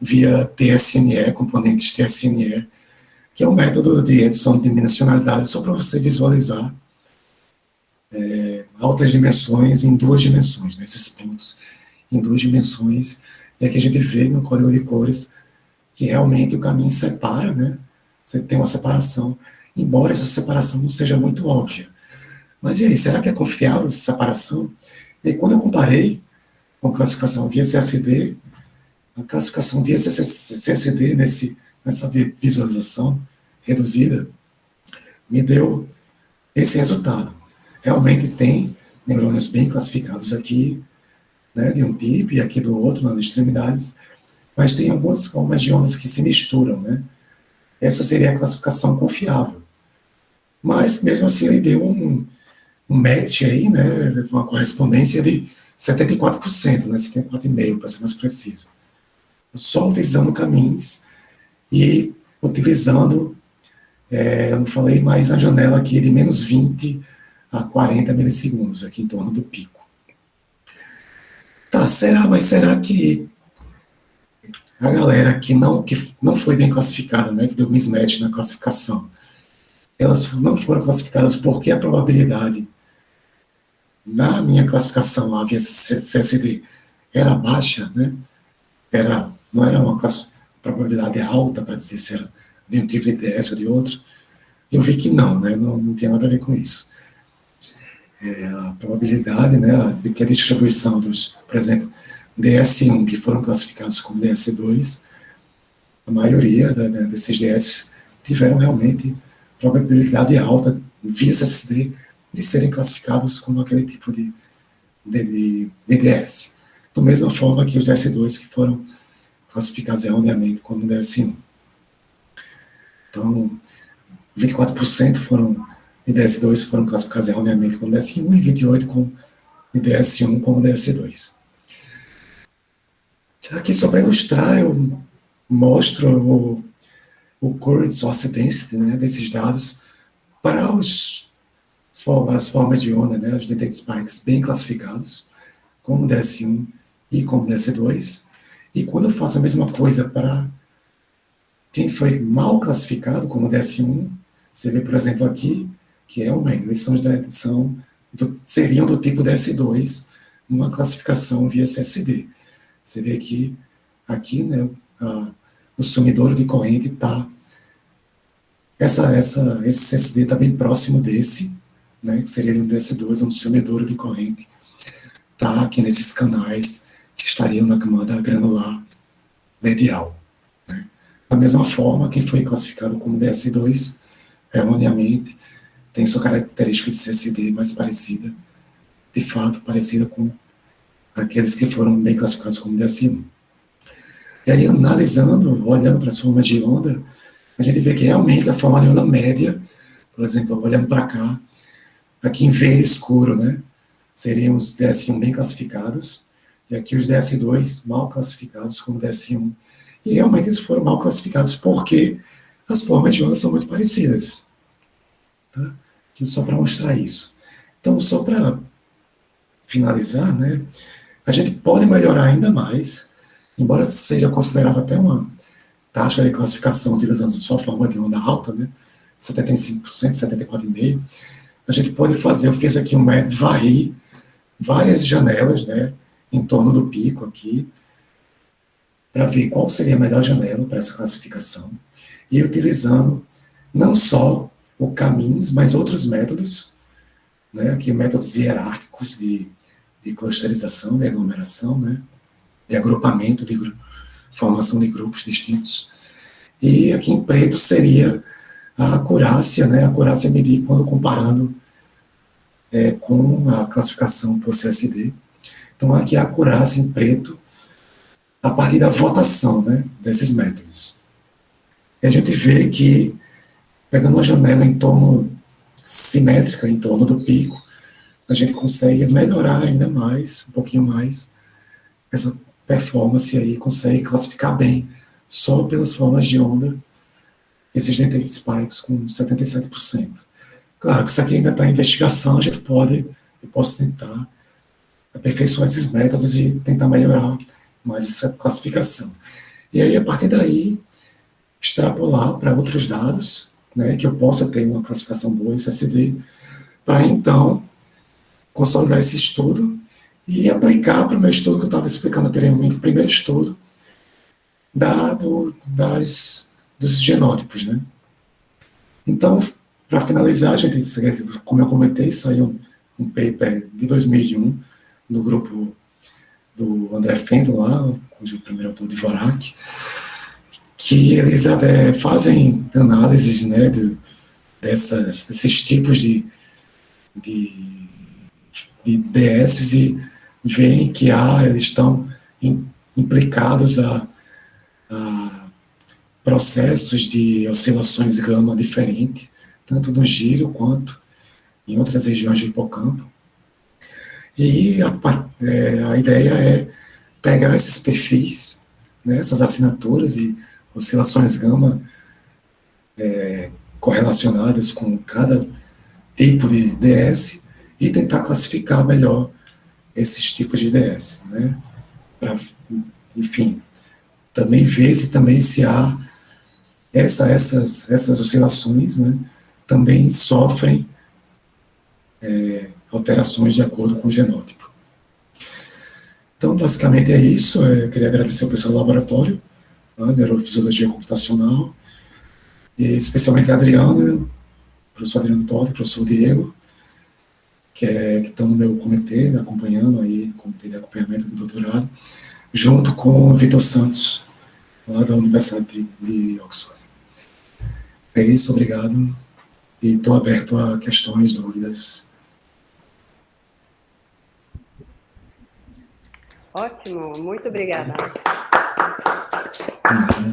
via TSNE, componentes TSNE, que é um método de redução de dimensionalidade, só para você visualizar altas dimensões em 2 dimensões, né, esses pontos em 2 dimensões, e aqui a gente vê no código de cores que realmente o caminho separa, né, você tem uma separação, embora essa separação não seja muito óbvia. Mas e aí, será que é confiável essa separação? E aí, quando eu comparei com a classificação via CSD, a classificação via CSD nessa visualização reduzida, me deu esse resultado. Realmente tem neurônios bem classificados aqui, né, de um tipo e aqui do outro, nas extremidades, mas tem algumas formas de ondas que se misturam, né? Essa seria a classificação confiável. Mas, mesmo assim, ele deu um match aí, né, uma correspondência de 74%, né, 74,5%, para ser mais preciso. Só utilizando caminhos e utilizando, eu não falei mais a janela aqui de menos 20 a 40 milissegundos, aqui em torno do pico. Tá, mas será que a galera que não foi bem classificada, né, que deu mismatch na classificação, elas não foram classificadas porque a probabilidade na minha classificação lá, via CSD, era baixa, né? Não era uma probabilidade alta para dizer se era de um tipo de DS ou de outro. Eu vi que não, né? Não tinha nada a ver com isso. A probabilidade, né, de que a distribuição dos, por exemplo, DS1, que foram classificados como DS2, a maioria desses DS tiveram realmente probabilidade alta via CSD de serem classificados como aquele tipo de DS. Da mesma forma que os DS2 que foram classificados erroneamente como DS1. Então, 24% de DS2 foram classificados erroneamente como DS1 e 28% de DS1 como DS2. Aqui, só para ilustrar, eu mostro o current source density, né, desses dados para as formas de onda, né, os detected spikes bem classificados, como DS1 e como DS2. E quando eu faço a mesma coisa para quem foi mal classificado como DS1, você vê, por exemplo, aqui, que realmente eles seriam do tipo DS2, numa classificação via CSD. Você vê que aqui, né, o sumidouro de corrente está. Esse CSD está bem próximo desse, né, que seria um DS2, um sumidouro de corrente. Está aqui nesses canais que estariam na camada granular medial. Né. Da mesma forma, quem foi classificado como DS2, erroneamente, tem sua característica de CSD mais parecida, de fato, parecida com aqueles que foram bem classificados como DS1. E aí, analisando, olhando para as formas de onda, a gente vê que realmente a forma de onda média, por exemplo, olhando para cá, aqui em verde escuro, né, seriam os DS1 bem classificados, e aqui os DS2 mal classificados como DS1. E realmente eles foram mal classificados porque as formas de onda são muito parecidas. Tá? Aqui só para mostrar isso. Então, só para finalizar, né, a gente pode melhorar ainda mais, embora seja considerado até uma taxa de classificação utilizando só a forma de onda alta, né, 75%, 74,5%, a gente pode fazer, eu fiz aqui um método, varri várias janelas, né, em torno do pico aqui, para ver qual seria a melhor janela para essa classificação, e utilizando não só o caminhos, mas outros métodos, né, aqui métodos hierárquicos de clusterização, de aglomeração, né, de agrupamento, de formação de grupos distintos. E aqui em preto seria a acurácia, né, a acurácia medir quando comparando com a classificação por CSD. Então aqui a acurácia em preto a partir da votação, né, desses métodos. E a gente vê que, pegando uma janela em torno simétrica, em torno do pico, a gente consegue melhorar ainda mais, um pouquinho mais, essa performance aí, consegue classificar bem, só pelas formas de onda, esses detected spikes com 77%. Claro que isso aqui ainda está em investigação, eu posso tentar aperfeiçoar esses métodos e tentar melhorar mais essa classificação. E aí, a partir daí, extrapolar para outros dados, né, que eu possa ter uma classificação boa em CSD, para então consolidar esse estudo e aplicar para o meu estudo que eu estava explicando anteriormente, o primeiro estudo dos genótipos, né. Então, para finalizar, a gente, como eu comentei, saiu um paper de 2001 do grupo do André Fendel lá, cujo primeiro autor de Dvorak, que eles fazem análises, né, desses tipos de DS e veem que eles estão implicados a processos de oscilações gama diferentes, tanto no giro quanto em outras regiões do hipocampo. E a ideia é pegar esses perfis, né, essas assinaturas de oscilações gama correlacionadas com cada tipo de DS e tentar classificar melhor esses tipos de DS, né, para, enfim, também ver se há essas oscilações, né, também sofrem alterações de acordo com o genótipo. Então, basicamente é isso. Eu queria agradecer ao pessoal do laboratório, a Neurofisiologia Computacional, e especialmente a Adriano, professor Adriano Totti, professor Diego, que estão no meu comitê, acompanhando aí, comitê de acompanhamento do doutorado, junto com o Vitor Santos, lá da Universidade de Oxford. É isso, obrigado, e estou aberto a questões, dúvidas. Ótimo, muito obrigada. Nada.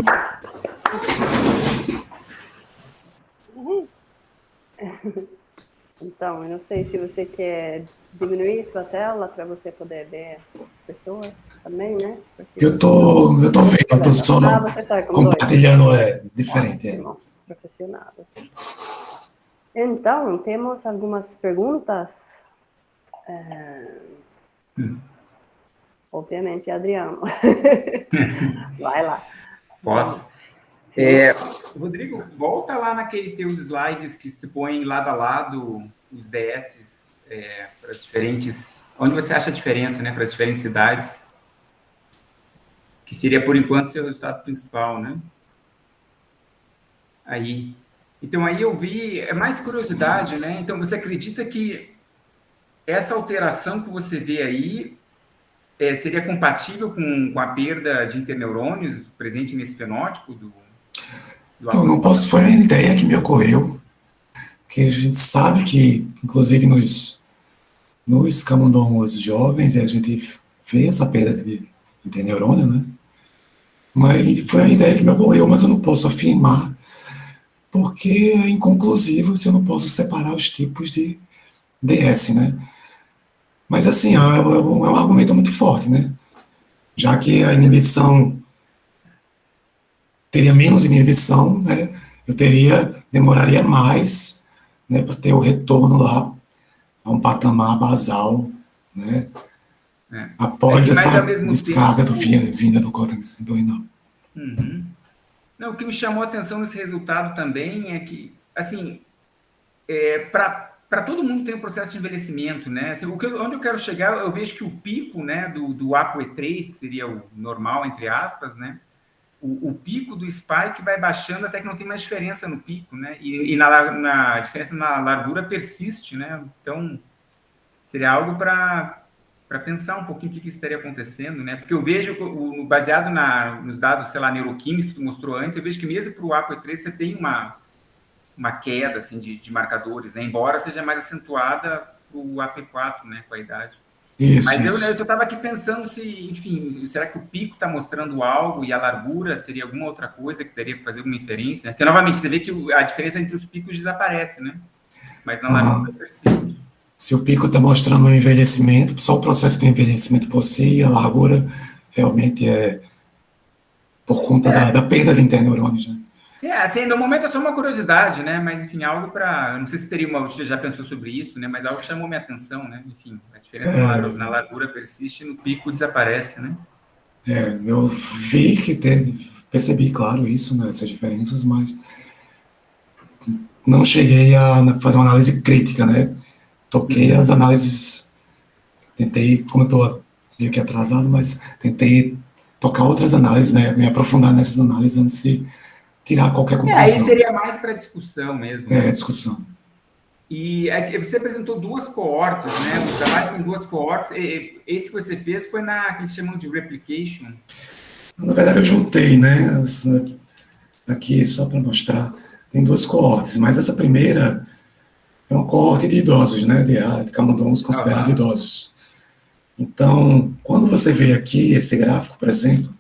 Então, eu não sei se você quer diminuir sua tela para você poder ver as pessoas também, né? Porque Eu tô vendo, eu tô só você tá com compartilhando, diferente. Ótimo, profissional. Então, temos algumas perguntas. Obviamente, Adriano. Vai lá. Posso? Rodrigo, volta lá naquele teus slides que se põem lado a lado os DS para as diferentes... Onde você acha a diferença, né? Para as diferentes cidades. Que seria, por enquanto, seu resultado principal, né? Aí. Então, aí eu vi... É mais curiosidade, né? Então, você acredita que essa alteração que você vê aí seria compatível com a perda de interneurônios presente nesse fenótipo do Então, não posso, foi a ideia que me ocorreu, que a gente sabe que, inclusive nos camundongos jovens, a gente vê essa perda de interneurônio, né? Mas foi a ideia que me ocorreu, mas eu não posso afirmar, porque é inconclusivo se eu não posso separar os tipos de DS, né? Mas, assim, é um argumento muito forte, né? Já que a inibição teria menos inibição, né? Demoraria mais, né, para ter o retorno lá a um patamar basal, né? Após essa descarga vinda do córtex entorrinal. Uhum. Não, o que me chamou a atenção nesse resultado também é que, assim, para todo mundo tem um processo de envelhecimento, né? Assim, onde eu quero chegar, eu vejo que o pico, né, do ApoE3, que seria o normal, entre aspas, né? O pico do spike vai baixando até que não tem mais diferença no pico, né? E na diferença na largura persiste, né? Então, seria algo para pensar um pouquinho o que estaria acontecendo, né? Porque eu vejo, baseado nos dados, sei lá, neuroquímicos que tu mostrou antes, eu vejo que mesmo para o ApoE3 você tem uma queda, assim, de marcadores, né? Embora seja mais acentuada para o AP4, né? Com a idade. Isso, mas isso. Eu estava aqui pensando se, enfim, será que o pico está mostrando algo e a largura seria alguma outra coisa que teria que fazer alguma inferência? Porque, novamente, você vê que a diferença entre os picos desaparece, né? Mas na largura persiste. Se o pico está mostrando um envelhecimento, só o processo de envelhecimento por si, a largura realmente é por conta da perda de interneurônios, né? Assim, no momento é só uma curiosidade, né? Mas, enfim, algo para... Não sei se teria você já pensou sobre isso, né? Mas algo que chamou minha atenção, né? Enfim, a diferença na largura persiste e no pico desaparece, né? Eu vi percebi, claro, isso, né? Essas diferenças, mas não cheguei a fazer uma análise crítica, né? Toquei as análises, tentei, como eu estou meio que atrasado, mas tentei tocar outras análises, né? Me aprofundar nessas análises antes de tirar qualquer conclusão. Aí seria mais para discussão mesmo. Discussão. E você apresentou duas coortes, né? O trabalho com duas coortes. Esse que você fez foi que eles chamam de replication. Na verdade, eu juntei, né? Aqui, só para mostrar, tem duas coortes, mas essa primeira é uma coorte de idosos, né? De camundongos considerados idosos. Então, quando você vê aqui esse gráfico, por exemplo,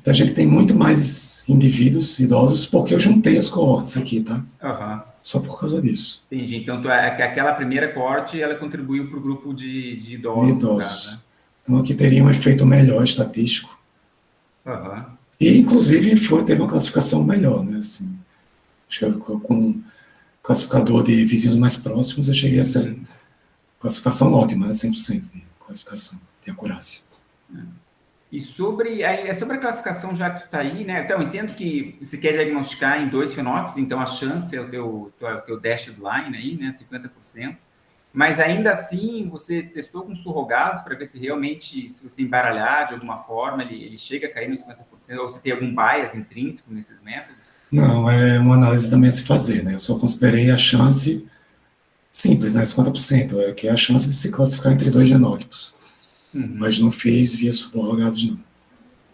a gente tem muito mais indivíduos idosos porque eu juntei as coortes aqui, tá? Só por causa disso. Entendi. Então, aquela primeira coorte, ela contribuiu para o grupo de idosos. De idosos. Caso, né? Então, aqui teria um efeito melhor estatístico. E, inclusive, teve uma classificação melhor, né? Assim, acho que com classificador de vizinhos mais próximos, eu cheguei a essa classificação ótima, né? 100% de classificação, de acurácia. E sobre a classificação, já que tu está aí, né? Então, eu entendo que você quer diagnosticar em 2 fenótipos, então a chance é o teu dashed line aí, né? 50%. Mas ainda assim, você testou com surrogados para ver se realmente, se você embaralhar de alguma forma, ele chega a cair nos 50%, ou se tem algum bias intrínseco nesses métodos? Não, é uma análise também a se fazer, né? Eu só considerei a chance simples, né? 50%, que é a chance de se classificar entre dois genótipos. Mas Uhum. não fiz via subrogados, não.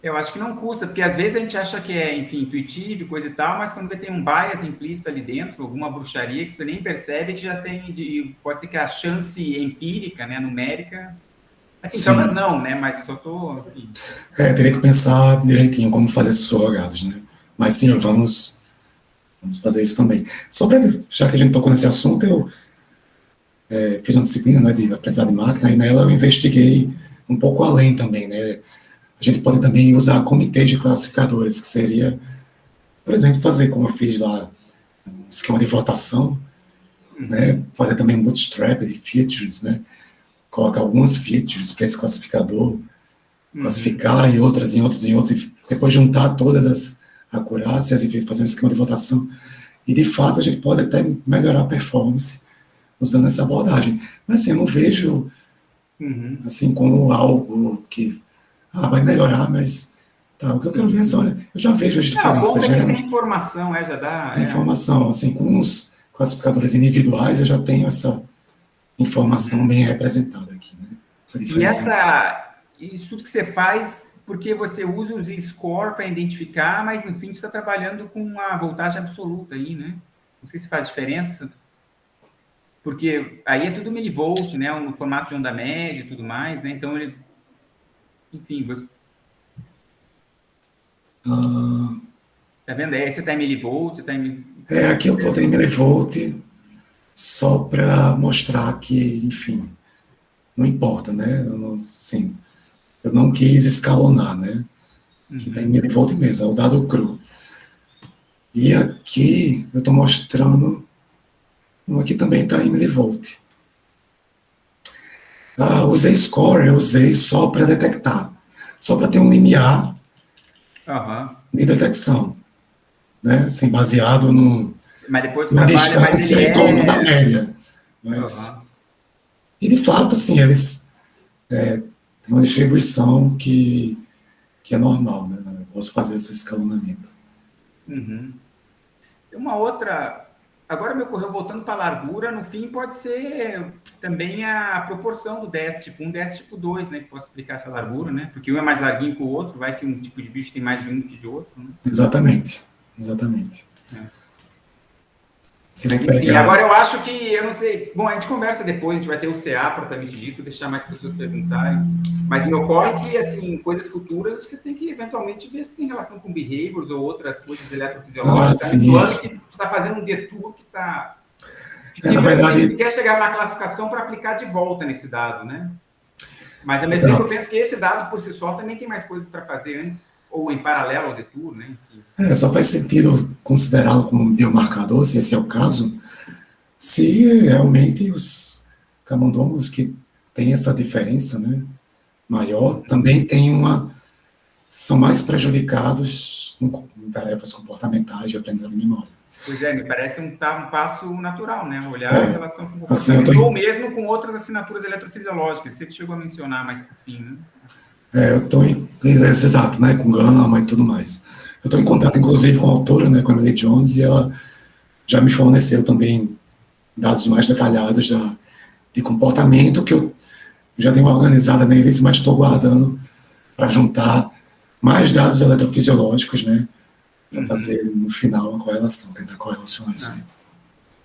Eu acho que não custa, porque às vezes a gente acha que é, enfim, intuitivo, coisa e tal, mas quando tem um bias implícito ali dentro, alguma bruxaria que você nem percebe que já tem, pode ser que a chance empírica, né, numérica, assim, talvez Sim, não, né, mas eu só tô, enfim. teria que pensar direitinho como fazer esses surrogados, né? Mas sim, Uhum. vamos fazer isso também. Já que a gente tocou nesse assunto, eu fiz uma disciplina, né, de aprendizado de máquina, e nela eu investiguei um pouco além também, né? A gente pode também usar comitês de classificadores, que seria, por exemplo, fazer como eu fiz lá, um esquema de votação, né? Uhum. Fazer também um bootstrap de features, né? Colocar algumas features para esse classificador, Uhum. classificar e outras em outros, e depois juntar todas as acurácias e fazer um esquema de votação. E, de fato, a gente pode até melhorar a performance usando essa abordagem. Mas, assim, eu não vejo, Uhum. assim, como algo que vai melhorar, mas tá, o que eu quero ver é só, Uhum. eu já vejo as Não, o diferenças, ponto é que já tem informação, já dá, a informação, assim, com os classificadores individuais, eu já tenho essa informação Uhum. bem representada aqui, né? Essa E diferença. isso tudo que você faz, porque você usa os score para identificar, mas no fim você está trabalhando com uma voltagem absoluta aí, né? Não sei se faz diferença, porque aí é tudo milivolt, né? No formato de onda média e tudo mais, né? Então, enfim, Ah, tá vendo? Aí você está em milivolt, você está em. aqui eu estou em millivolt só para mostrar que, enfim, não importa, né? Sim, eu não quis escalonar, né? Que está em Uhum. millivolt mesmo, é o dado cru. E aqui eu estou mostrando, aqui também está em millivolt. Usei score, eu usei só para detectar, só para ter um limiar Aham. de detecção, né? Assim, baseado Mas depois o numa trabalho, mas distância ele em torno da é. média. Mas, Aham. e de fato, assim, eles têm uma distribuição que é normal, né? Eu posso fazer esse escalonamento. Uhum. Uma outra. Agora me ocorreu, voltando para a largura, no fim pode ser também a proporção do DS tipo 1 DS tipo 2, né? Que posso explicar essa largura, né? Porque um é mais larguinho que o outro, vai que um tipo de bicho tem mais de um que de outro, né? Exatamente, exatamente. É. Se Mas vou enfim, agora pegar. eu acho que, eu não sei. Bom, a gente conversa depois, a gente vai ter o CA propriamente dito, deixar mais pessoas perguntarem. Mas me ocorre que, assim, coisas futuras, você tem que eventualmente ver se tem relação com behaviors ou outras coisas eletrofisiológicas, antes Sim, do ano isso. que você está fazendo um detour que está. Na Dificilmente você verdade, quer chegar na classificação para aplicar de volta nesse dado, né? Mas ao mesmo tempo eu exato. penso que esse dado por si só também tem mais coisas para fazer antes, ou em paralelo ao detour, né? Enfim. Só faz sentido considerá-lo como um biomarcador, se esse é o caso, se realmente os camundongos que têm essa diferença, né, maior, também têm são mais prejudicados em tarefas comportamentais de aprendizado de memória. Pois é, me parece um passo natural, né? Olhar a É, relação com o assim, eu tô, comportamento, ou mesmo com outras assinaturas eletrofisiológicas, você chegou a mencionar mais por fim, né? exato, né, com gama e tudo mais. Eu estou em contato, inclusive, com a autora, né, com a Emily Jones, e ela já me forneceu também dados mais detalhados de comportamento, que eu já dei uma organizada neles, mas estou guardando para juntar mais dados eletrofisiológicos, né, para fazer Uhum. no final uma correlação, tentar correlacionar isso aí.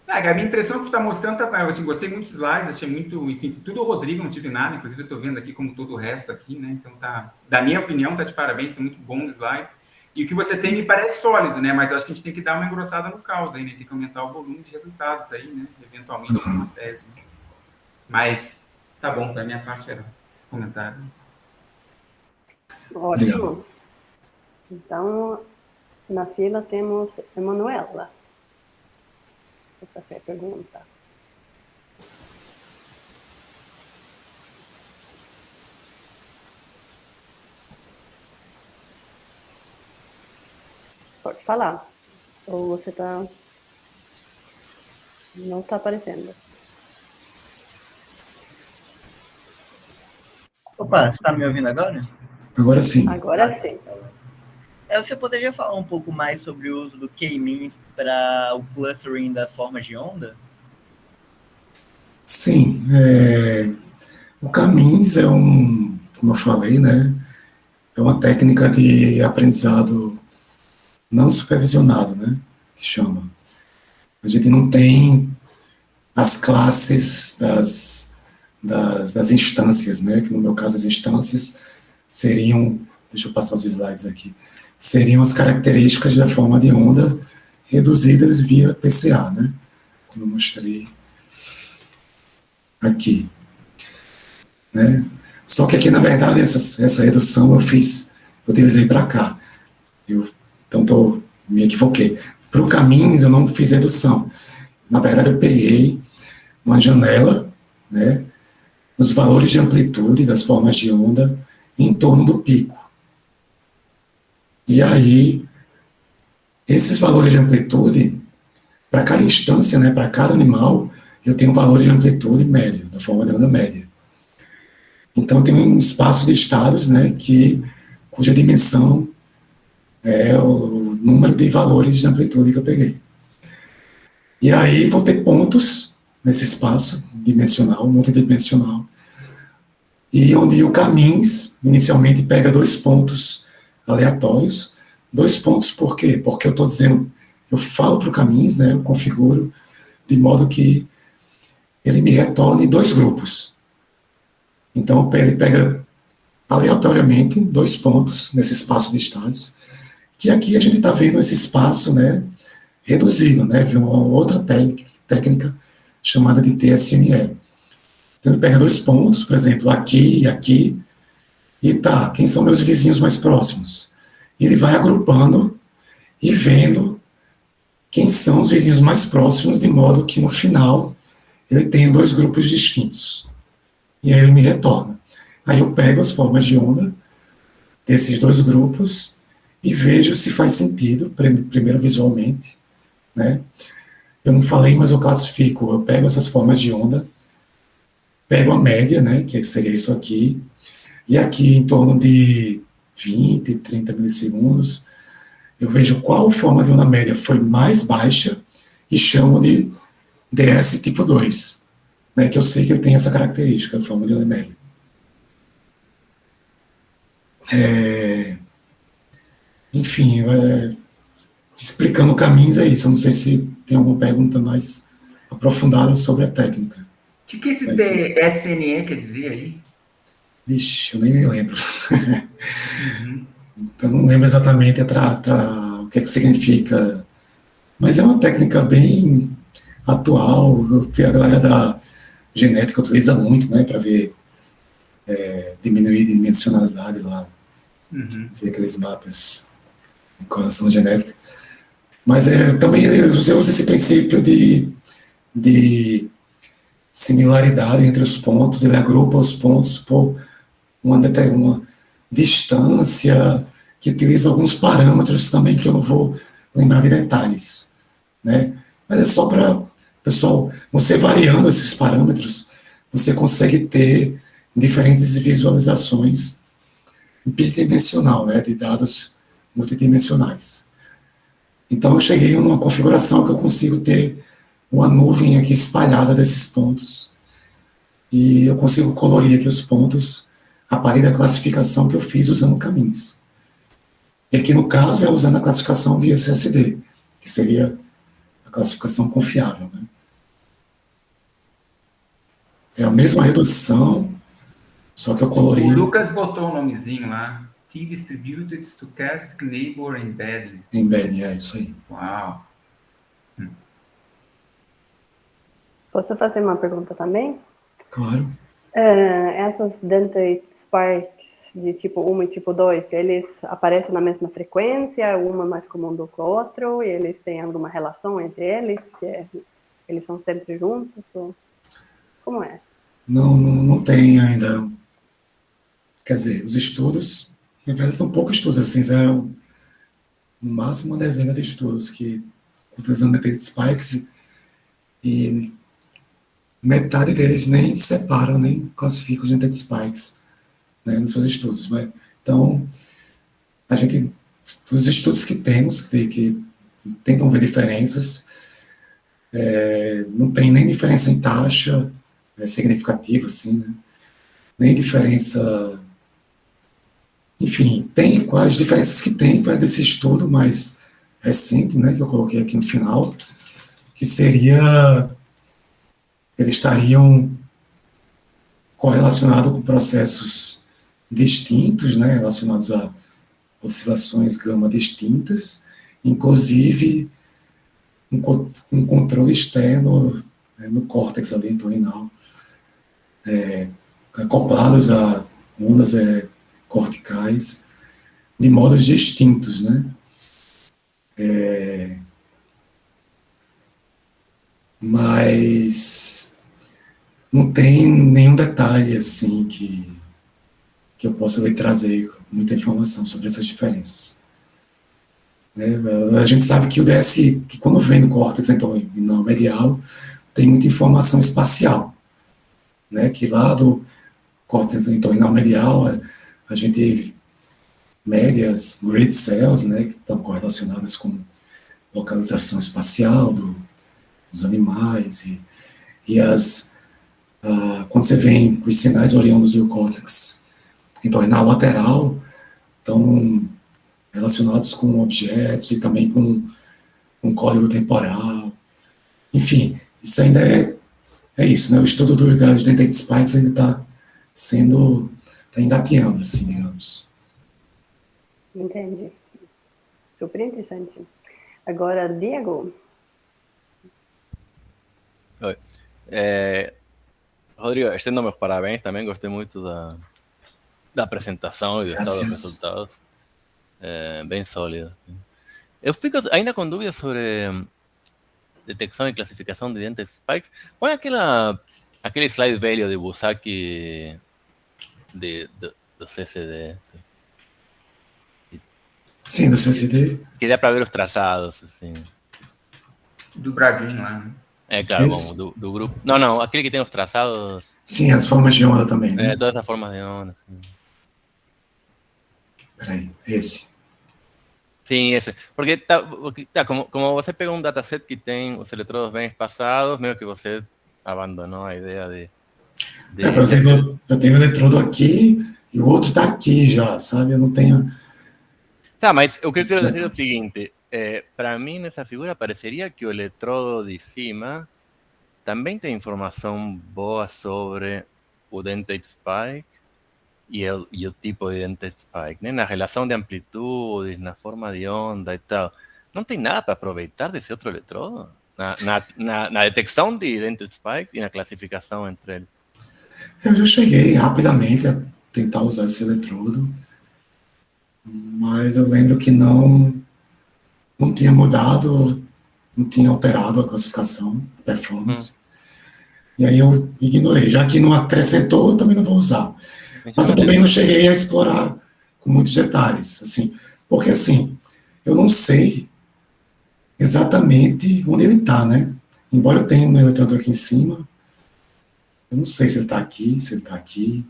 Ah. A minha impressão que tu está mostrando, eu assim, gostei muito dos slides, achei muito, enfim, tudo o Rodrigo, não tive nada, inclusive eu estou vendo aqui como todo o resto aqui, né? Então tá, da minha opinião, tá de parabéns, estão muito bons os slides. E o que você tem me parece sólido, né? Mas acho que a gente tem que dar uma engrossada no caldo aí, né? Tem que aumentar o volume de resultados aí, né? Eventualmente numa tese. Né? Mas tá bom, da minha parte era esse comentário. Obrigado. Ótimo. Então, na fila temos Emanuela. Vou fazer a pergunta. Pode falar. Ou você tá... Não tá aparecendo. Opa, você está me ouvindo agora? Agora sim. Agora sim. Você poderia falar um pouco mais sobre o uso do K-means para o clustering das formas de onda? Sim. O Camins como eu falei, né, é uma técnica de aprendizado não supervisionado, né, que chama. A gente não tem as classes das instâncias, né, que no meu caso as instâncias seriam, deixa eu passar os slides aqui, seriam as características da forma de onda reduzidas via PCA, né, como eu mostrei aqui, né. Só que aqui, na verdade, essa redução eu utilizei para cá. Então, me equivoquei. Para o Camins eu não fiz redução. Na verdade, eu peguei uma janela, né, nos valores de amplitude das formas de onda em torno do pico. E aí, esses valores de amplitude, para cada instância, né, para cada animal, eu tenho valores de amplitude médio, da forma de onda média. Então, eu tenho um espaço de estados, né, cuja dimensão é o número de valores de amplitude que eu peguei. E aí, vou ter pontos nesse espaço dimensional, multidimensional, e onde o Camins, inicialmente, pega 2 pontos aleatórios. 2 pontos por quê? Porque eu estou dizendo, eu falo para o Camins, né, eu configuro de modo que ele me retorne 2 grupos. Então, ele pega aleatoriamente 2 pontos nesse espaço de estados, que aqui a gente está vendo esse espaço, né, reduzido, né, uma outra técnica chamada de TSNE. Então, ele pega 2 pontos, por exemplo, aqui e aqui, e tá, quem são meus vizinhos mais próximos? Ele vai agrupando e vendo quem são os vizinhos mais próximos, de modo que no final ele tenha 2 grupos distintos. E aí ele me retorna. Aí eu pego as formas de onda desses 2 grupos e vejo se faz sentido, primeiro visualmente, né? Eu não falei, mas eu classifico, eu pego essas formas de onda, pego a média, né, que seria isso aqui, e aqui em torno de 20, 30 milissegundos, eu vejo qual forma de onda média foi mais baixa e chamo de DS tipo 2, né, que eu sei que ele tem essa característica, a forma de onda média. Enfim, explicando caminhos é isso. Eu não sei se tem alguma pergunta mais aprofundada sobre a técnica. O que esse TSNE quer dizer aí? Vixe, eu nem me lembro. Eu não lembro exatamente o que é que significa. Mas é uma técnica bem atual, que a galera da genética utiliza muito, né, para ver diminuir a dimensionalidade lá, ver aqueles mapas de correlação genética. Mas também ele usa esse princípio de similaridade entre os pontos, ele agrupa os pontos por uma distância, que utiliza alguns parâmetros também que eu não vou lembrar de detalhes, né? Mas é só para, pessoal, você variando esses parâmetros, você consegue ter diferentes visualizações bidimensional, né, de dados multidimensionais. Então eu cheguei numa configuração que eu consigo ter uma nuvem aqui espalhada desses pontos, e eu consigo colorir aqui os pontos a partir da classificação que eu fiz usando Camins. E aqui no caso é usando a classificação via CSD, que seria a classificação confiável, né? É a mesma redução, só que eu colori. O Lucas botou um nomezinho lá. T-Distributed Stochastic Neighbor Embedding. Embedding, é isso aí. Uau. Posso fazer uma pergunta também? Claro. Essas dentate spikes de tipo 1 e tipo 2, eles aparecem na mesma frequência, uma mais comum do que o outro, e eles têm alguma relação entre eles, eles são sempre juntos? Ou... Como é? Não tem ainda. Quer dizer, os estudos, na verdade são poucos estudos, assim, no máximo uma dezena de estudos que utilizando Dendritic Spikes, e metade deles nem separam, nem classificam os Dendritic Spikes, né, nos seus estudos. Mas, então, a gente, dos estudos que temos, que tentam ver diferenças, não tem nem diferença em taxa significativa, assim, né? Nem diferença. Enfim, tem as diferenças que tem desse estudo mais recente, né, que eu coloquei aqui no final, que seria. Eles estariam correlacionados com processos distintos, né, relacionados a oscilações gama distintas, inclusive um controle externo, né, no córtex ali entorrinal, acoplados a ondas corticais de modos distintos, né? Mas não tem nenhum detalhe assim que eu possa lhe trazer muita informação sobre essas diferenças. A gente sabe que o DSI, que quando vem no córtex entorhinal medial, tem muita informação espacial, né? Que lá do córtex entorhinal medial a gente mede as grid cells, né? Que estão correlacionadas com localização espacial dos animais e quando você vem com os sinais oriundos do córtex entorhinal lateral, estão relacionados com objetos e também com código temporal. Enfim, isso ainda é isso, né? O estudo das Dendritic Spikes ainda está engateando, assim, digamos. Entendi. Super interessante. Agora, Diego. Oi. Rodrigo, estendo meus parabéns também, gostei muito da apresentação e do estado dos resultados. Bem sólido. Eu fico ainda com dúvidas sobre detecção e classificação de Dendritic Spikes. Põe aquele slide velho de Busaki do CCD. Sim, do CCD. Que dá para ver os traçados, assim. Do Braguin lá, né? Claro, bom, do grupo. Não, aquele que tem os traçados. Sim, as formas de onda também, né? Todas as formas de onda. Assim. Peraí, esse. Sim, esse. Porque como você pegou um dataset que tem os eletrodos bem espaçados, meio que você abandonou a ideia de por exemplo, eu tenho um eletrodo aqui e o outro está aqui já, sabe? Eu não tenho... Tá, mas o que eu quero dizer é o seguinte, para mim nessa figura pareceria que o eletrodo de cima também tem informação boa sobre o Dendritic Spike e o tipo de Dendritic Spike, né? Na relação de amplitudes, na forma de onda e tal. Não tem nada para aproveitar desse outro eletrodo? Na detecção de Dendritic Spike e na classificação entre eles? Eu já cheguei rapidamente a tentar usar esse eletrodo, mas eu lembro que não tinha mudado, não tinha alterado a classificação, a performance. E aí eu ignorei. Já que não acrescentou, eu também não vou usar. Mas eu também não cheguei a explorar com muitos detalhes, assim, porque assim, eu não sei exatamente onde ele está, né? Embora eu tenha um eletrodo aqui em cima, eu não sei se ele está aqui, se ele está aqui,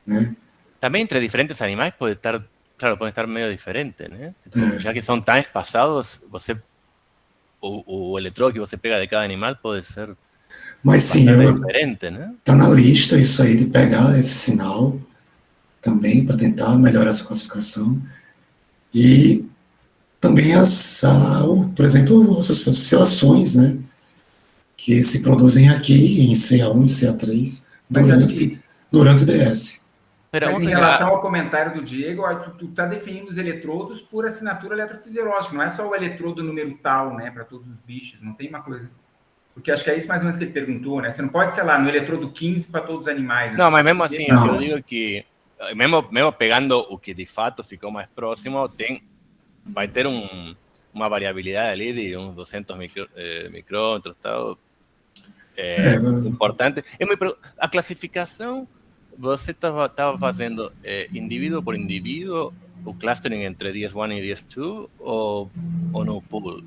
né? Também entre diferentes animais pode estar, claro, pode estar meio diferente, né? Já que são tão espaçados, o eletrodo que você pega de cada animal pode ser diferente, né? Está na lista isso aí de pegar esse sinal também para tentar melhorar essa classificação e também por exemplo, as oscilações, né, que se produzem aqui em CA1 e CA3 durante o DS. Mas em relação ao comentário do Diego, tu está definindo os eletrodos por assinatura eletrofisiológica, não é só o eletrodo número tal, né, para todos os bichos, não tem uma coisa... Porque acho que é isso mais ou menos que ele perguntou, né? Você não pode, sei lá, no eletrodo 15 para todos os animais. Não, mas mesmo assim, eu digo que, mesmo pegando o que de fato ficou mais próximo, vai ter uma variabilidade ali de uns 200 micrômetros, tal. Importante. A classificação, você estava fazendo indivíduo por indivíduo o clustering entre DS1 e DS2 ou no pool?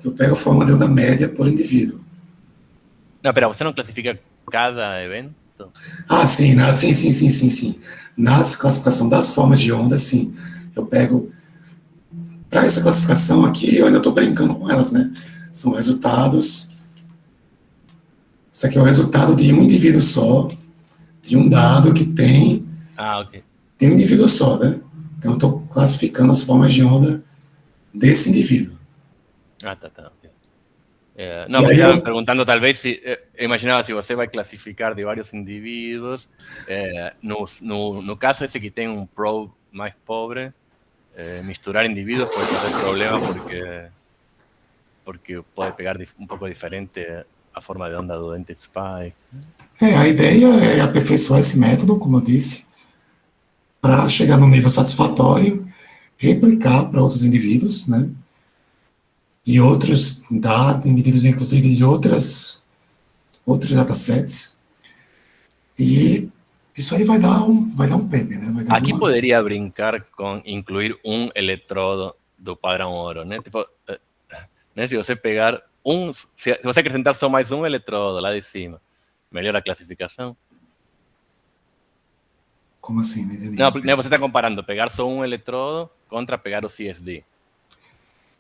Eu pego a forma de onda média por indivíduo. Não, pera, você não classifica cada evento? Sim. Nas classificação das formas de onda, sim. Eu pego... Para essa classificação aqui, eu ainda estou brincando com elas, né? São resultados... Isso aqui é o resultado de um indivíduo só, de um dado que tem... Ok. Tem um indivíduo só, né? Então, eu estou classificando as formas de onda desse indivíduo. Tá. Okay. Não, porque estava perguntando, talvez, se imaginava se você vai classificar de vários indivíduos. No caso esse que tem um probe mais pobre, misturar indivíduos pode ter problema porque pode pegar um pouco diferente a forma de onda do Dentate Spike. A ideia é aperfeiçoar esse método, como eu disse, para chegar num nível satisfatório, replicar para outros indivíduos, né? E outros dados, indivíduos inclusive de outros datasets. E isso aí vai dar um paper, né? Aqui poderia brincar com incluir um eletrodo do padrão ouro, né? Tipo, né? Se você pegar se você acrescentar só mais um eletrodo lá de cima, melhora a classificação? Como assim? Não entendi. Não, você está comparando pegar só um eletrodo contra pegar o CSD.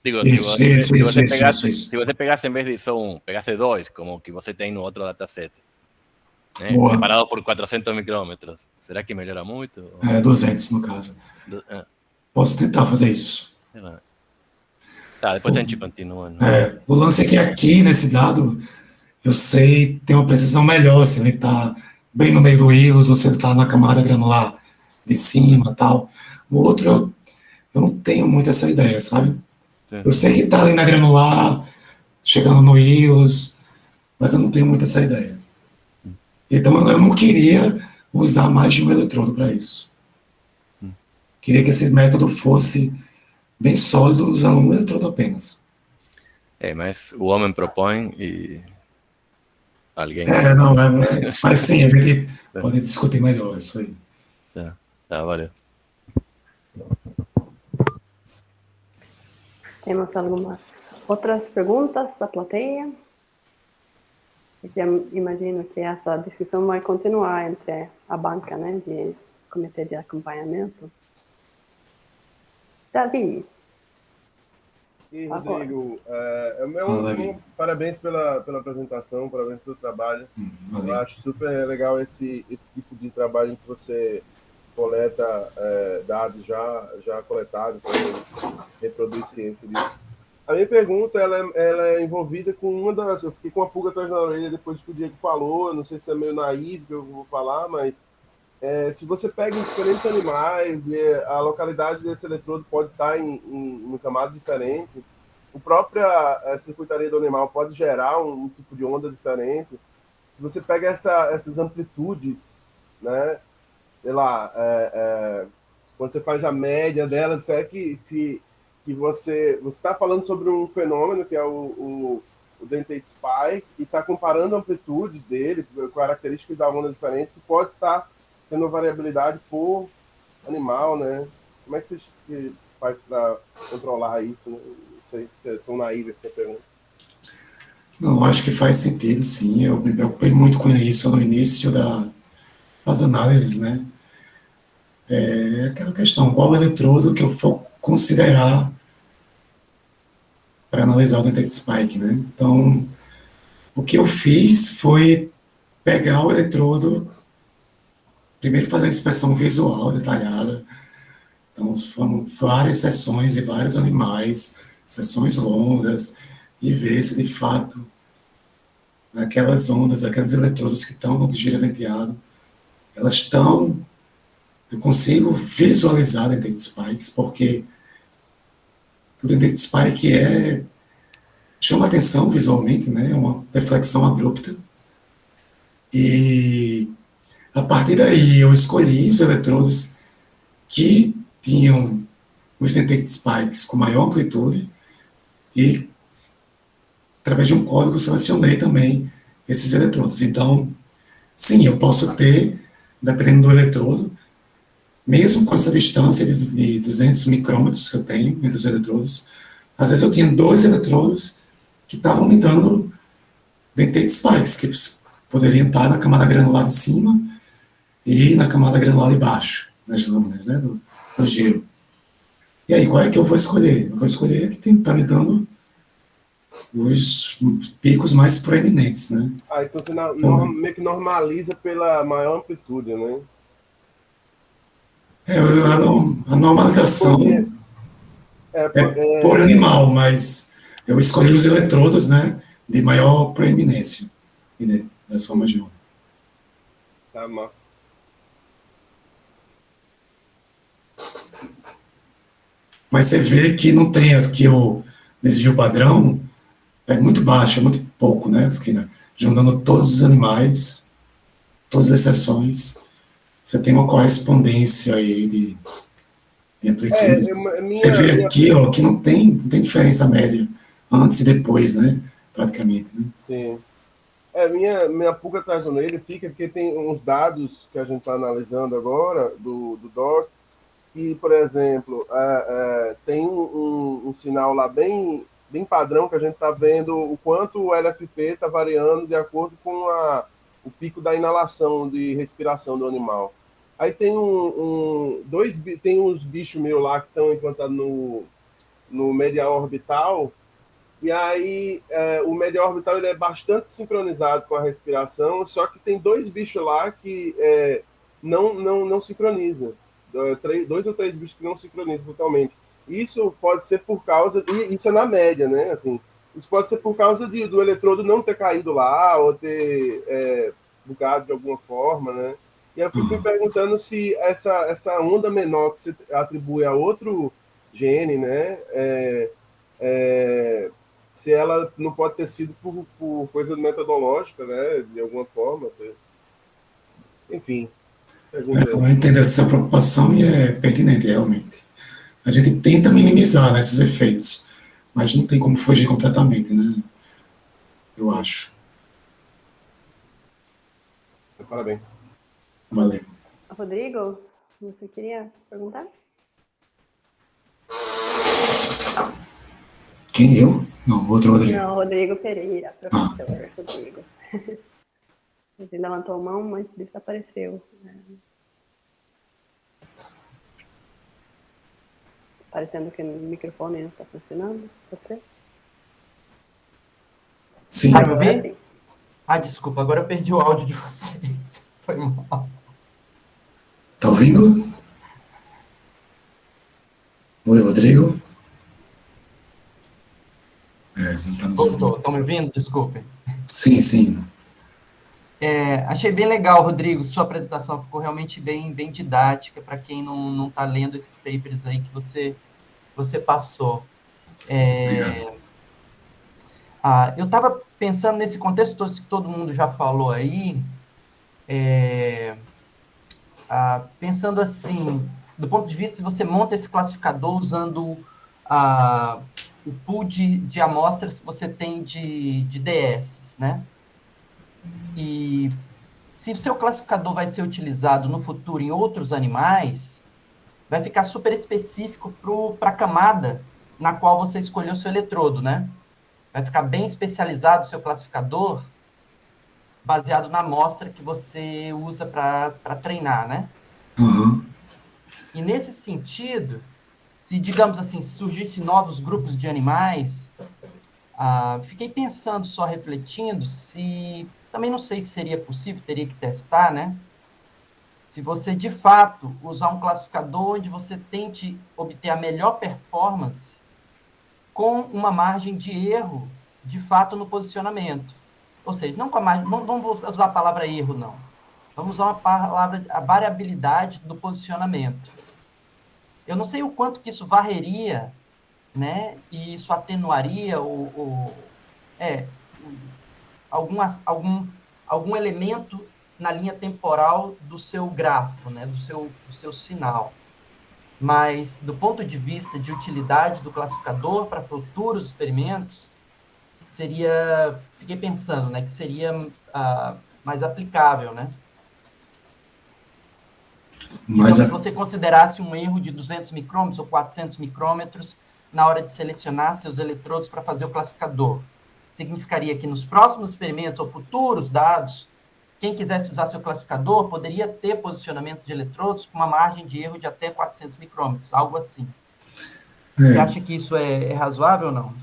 Digo, se você pegasse, em vez de só um, pegasse dois, como que você tem no outro dataset, né? Separado por 400 micrômetros, será que melhora muito? 200 no caso. Posso tentar fazer isso. Tá, depois a gente continua. Né? O lance é que aqui, nesse dado, eu sei ter uma precisão melhor, se ele está bem no meio do hilos, ou se ele está na camada granular de cima e tal. O outro, eu não tenho muito essa ideia, sabe? Eu sei que está ali na granular, chegando no hilos, mas eu não tenho muito essa ideia. Então, eu não queria usar mais de um eletrodo para isso. Queria que esse método fosse bem sólido, usando um eletrodo apenas. Mas o homem propõe e alguém... Mas sim, a gente pode discutir melhor isso aí. Tá, valeu. Temos algumas outras perguntas da plateia? Eu imagino que essa discussão vai continuar entre a banca, né, de comitê de acompanhamento. Davi. E Rodrigo, parabéns pela apresentação, parabéns pelo trabalho. Eu acho super legal esse tipo de trabalho em que você coleta dados já coletados, reproduz ciência disso. A minha pergunta ela é envolvida com uma das... Eu fiquei com uma pulga atrás da orelha depois que o Diego falou, não sei se é meio naivo que eu vou falar, mas se você pega diferentes animais e a localidade desse eletrodo pode estar em camada diferente, a própria circuitaria do animal pode gerar um tipo de onda diferente. Se você pega essas amplitudes, né, sei lá, quando você faz a média delas, será que você está falando sobre um fenômeno que é o Dentate Spike e está comparando a amplitude dele, características da onda diferente, que pode estar tendo variabilidade por animal, né? Como é que você faz para controlar isso? Né? Não sei se é tão naíve essa pergunta. Não, acho que faz sentido, sim. Eu me preocupei muito com isso no início das análises, né? Aquela questão, qual eletrodo que eu for considerar para analisar o Dentate Spike, né? Então, o que eu fiz foi pegar o eletrodo, primeiro fazer uma inspeção visual detalhada. Então, foram várias sessões e vários animais, sessões longas, e ver se de fato aquelas ondas, aqueles eletrodos que estão no giradenteado, elas estão... Eu consigo visualizar Dentate Spikes, porque o Dentate Spike chama atenção visualmente, né? É uma reflexão abrupta. E a partir daí eu escolhi os eletrodos que tinham os Dentate Spikes com maior amplitude e, através de um código, selecionei também esses eletrodos. Então, sim, eu posso ter, dependendo do eletrodo, mesmo com essa distância de 200 micrômetros que eu tenho entre os eletrodos, às vezes eu tinha 2 eletrodos que estavam me dando dentate spikes, que poderiam estar na camada granular de cima e na camada granular de baixo, nas lâminas, né, do gelo. E aí, qual é que eu vou escolher? Eu vou escolher a que está me dando os picos mais proeminentes, né? Então você meio que normaliza pela maior amplitude, né? A normalização por animal, mas eu escolhi os eletrodos, né, de maior proeminência, né, das formas de onda. Tá, massa. Mas você vê que não tem aqui o desvio padrão, é muito baixo, é muito pouco, né, juntando todos os animais, todas as exceções, você tem uma correspondência aí de amplitudes. Você vê aqui, ó, que não tem diferença média antes e depois, né, praticamente, né? Sim. Minha pulga atrás da orelha fica porque tem uns dados que a gente está analisando agora, do DOR, que, por exemplo, tem um sinal lá bem padrão que a gente está vendo o quanto o LFP está variando de acordo com o pico da inalação de respiração do animal. Aí tem tem uns bichos meus lá que estão implantados no medial orbital, e aí o medial orbital ele é bastante sincronizado com a respiração, só que tem 2 bichos lá que não sincronizam. 2 ou 3 bichos que não sincronizam totalmente. Isso pode ser por causa, e isso é na média, né? Assim, isso pode ser por causa do eletrodo não ter caído lá, ou ter bugado de alguma forma, né? E eu fico me perguntando se essa onda menor que você atribui a outro gene, né? Se ela não pode ter sido por coisa metodológica, né? De alguma forma. Enfim. Eu entendo essa preocupação e é pertinente, realmente. A gente tenta minimizar, né, esses efeitos, mas não tem como fugir completamente, né? Eu acho. Parabéns. Valeu. Rodrigo, você queria perguntar? Quem, eu? Não, outro Rodrigo. Não, Rodrigo Pereira, professor Rodrigo. Ele levantou a mão, mas desapareceu. Parecendo que o microfone não está funcionando. Você? Sim. Tá me ouvindo? Desculpa, agora eu perdi o áudio de você. Foi mal. Tá ouvindo? Oi, Rodrigo? Não tá nos ouvindo. Estão me ouvindo? Desculpem. Sim, sim. Achei bem legal, Rodrigo. Sua apresentação ficou realmente bem didática para quem não está lendo esses papers aí que você passou. Eu estava pensando nesse contexto que todo mundo já falou aí, pensando assim, do ponto de vista, se você monta esse classificador usando o pool de amostras que você tem de DS, né? E se o seu classificador vai ser utilizado no futuro em outros animais, vai ficar super específico para a camada na qual você escolheu o seu eletrodo, né? Vai ficar bem especializado o seu classificador, baseado na amostra que você usa para treinar, né? Uhum. E nesse sentido, se, digamos assim, surgissem novos grupos de animais, fiquei pensando, só refletindo, se... Também não sei se seria possível, teria que testar, né? Se você, de fato, usar um classificador onde você tente obter a melhor performance com uma margem de erro, de fato, no posicionamento. Ou seja, não com a margem... Não vamos usar a palavra erro, não. Vamos usar uma palavra, a variabilidade do posicionamento. Eu não sei o quanto que isso varreria, né? E isso atenuaria algum elemento na linha temporal do seu grafo, né? do seu sinal. Mas, do ponto de vista de utilidade do classificador para futuros experimentos, fiquei pensando, né, que seria mais aplicável, né? Mas então, se você considerasse um erro de 200 micrômetros ou 400 micrômetros na hora de selecionar seus eletrodos para fazer o classificador, significaria que nos próximos experimentos ou futuros dados, quem quisesse usar seu classificador poderia ter posicionamentos de eletrodos com uma margem de erro de até 400 micrômetros, algo assim. Você acha que isso é razoável ou não?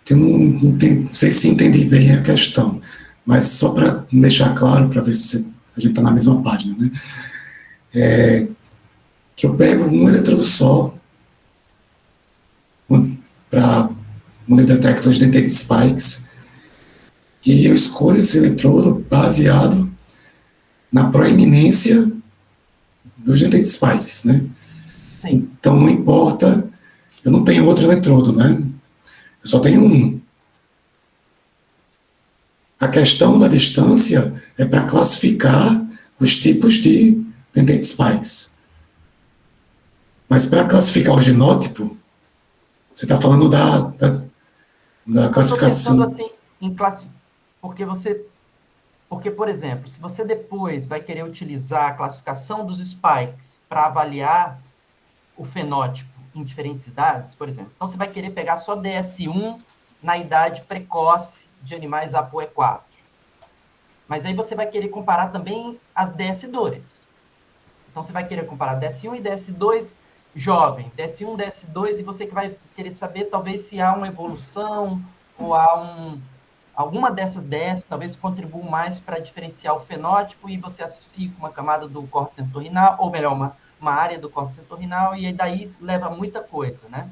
Eu não sei se entendi bem a questão, mas só para deixar claro, para ver se a gente está na mesma página, né? Que eu pego um eletrodo só para um detector de dendrite spikes e eu escolho esse eletrodo baseado na proeminência dos dendrite spikes, né? Sim. Então não importa, eu não tenho outro eletrodo, né? Eu só tenho um. A questão da distância é para classificar os tipos de dendrite spikes. Mas para classificar o genótipo, você está falando da classificação. Eu estou pensando assim, porque, por exemplo, se você depois vai querer utilizar a classificação dos spikes para avaliar o fenótipo em diferentes idades, por exemplo, então você vai querer pegar só DS1 na idade precoce de animais ApoE4. Mas aí você vai querer comparar também as DS2. Então você vai querer comparar DS1 e DS2 jovem, DS1, DS2, e você que vai querer saber talvez se há uma evolução ou há alguma dessas DS talvez contribua mais para diferenciar o fenótipo e você associa com uma camada do córtex entorrinal, ou melhor, uma área do córtex entorrinal, e daí leva muita coisa, né?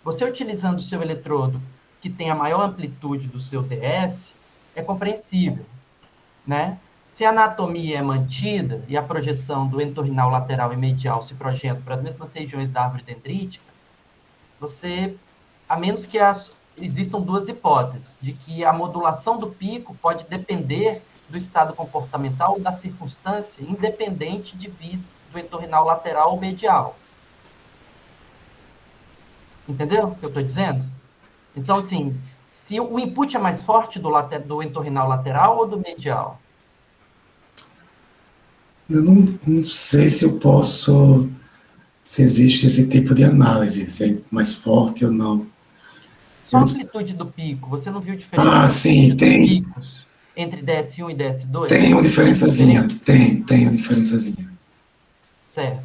Você utilizando o seu eletrodo que tem a maior amplitude do seu DS, é compreensível, né? Se a anatomia é mantida e a projeção do entorrinal lateral e medial se projeta para as mesmas regiões da árvore dendrítica, a menos que existam duas hipóteses, de que a modulação do pico pode depender do estado comportamental ou da circunstância, independente do entorrinal lateral ou medial. Entendeu o que eu estou dizendo? Então, assim, se o input é mais forte do entorrinal lateral ou do medial? Eu não sei se eu posso, se existe esse tipo de análise, se é mais forte ou não. Só a amplitude do pico, você não viu diferença Ah, sim, tem. Picos entre DS1 e DS2? Tem uma diferençazinha, tem uma diferençazinha. Certo.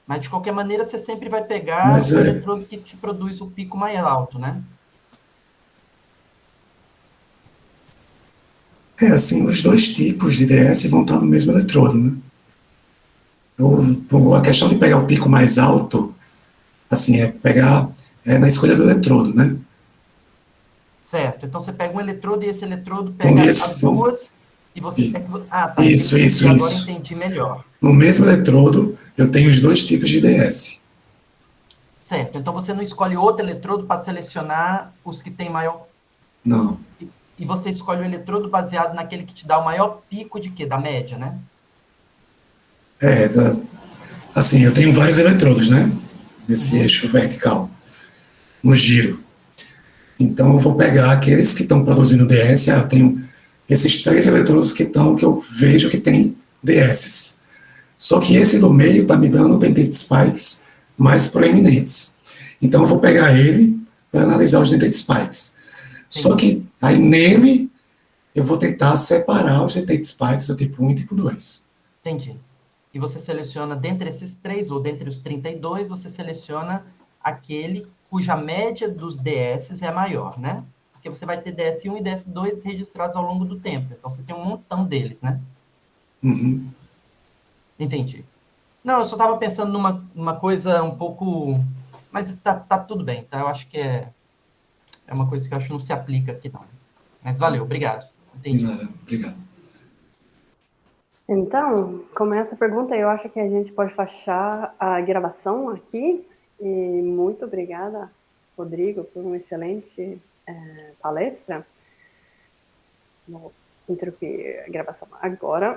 Mas, de qualquer maneira, você sempre vai pegar o eletrodo que te produz o pico mais alto, né? Assim, os dois tipos de DS vão estar no mesmo eletrodo, né? A questão de pegar o pico mais alto, assim, na escolha do eletrodo, né? Certo. Então, você pega um eletrodo e esse eletrodo pega as duas e você... Isso. Agora entendi melhor. No mesmo eletrodo, eu tenho os dois tipos de DS. Certo. Então, você não escolhe outro eletrodo para selecionar os que têm maior... Não. E você escolhe o eletrodo baseado naquele que te dá o maior pico de quê? Da média, né? Assim, eu tenho vários eletrodos, né? Nesse eixo vertical, no giro. Então, eu vou pegar aqueles que estão produzindo DS, eu tenho esses 3 eletrodos que eu vejo que tem DS. Só que esse do meio está me dando dendrite spikes mais proeminentes. Então, eu vou pegar ele para analisar os dendrite spikes. Só que aí nele eu vou tentar separar os dendrite spikes do tipo 1 e tipo 2. Entendi. E você seleciona, dentre esses 3, ou dentre os 32, você seleciona aquele cuja média dos DS é maior, né? Porque você vai ter DS1 e DS2 registrados ao longo do tempo. Então, você tem um montão deles, né? Uhum. Entendi. Não, eu só estava pensando numa coisa um pouco... Mas tá tudo bem, tá? Eu acho que é uma coisa que eu acho que não se aplica aqui, não. Mas valeu, obrigado. Entendi. De nada, obrigado. Então, com essa pergunta, eu acho que a gente pode fechar a gravação aqui. E muito obrigada, Rodrigo, por uma excelente palestra. Vou interromper a gravação agora.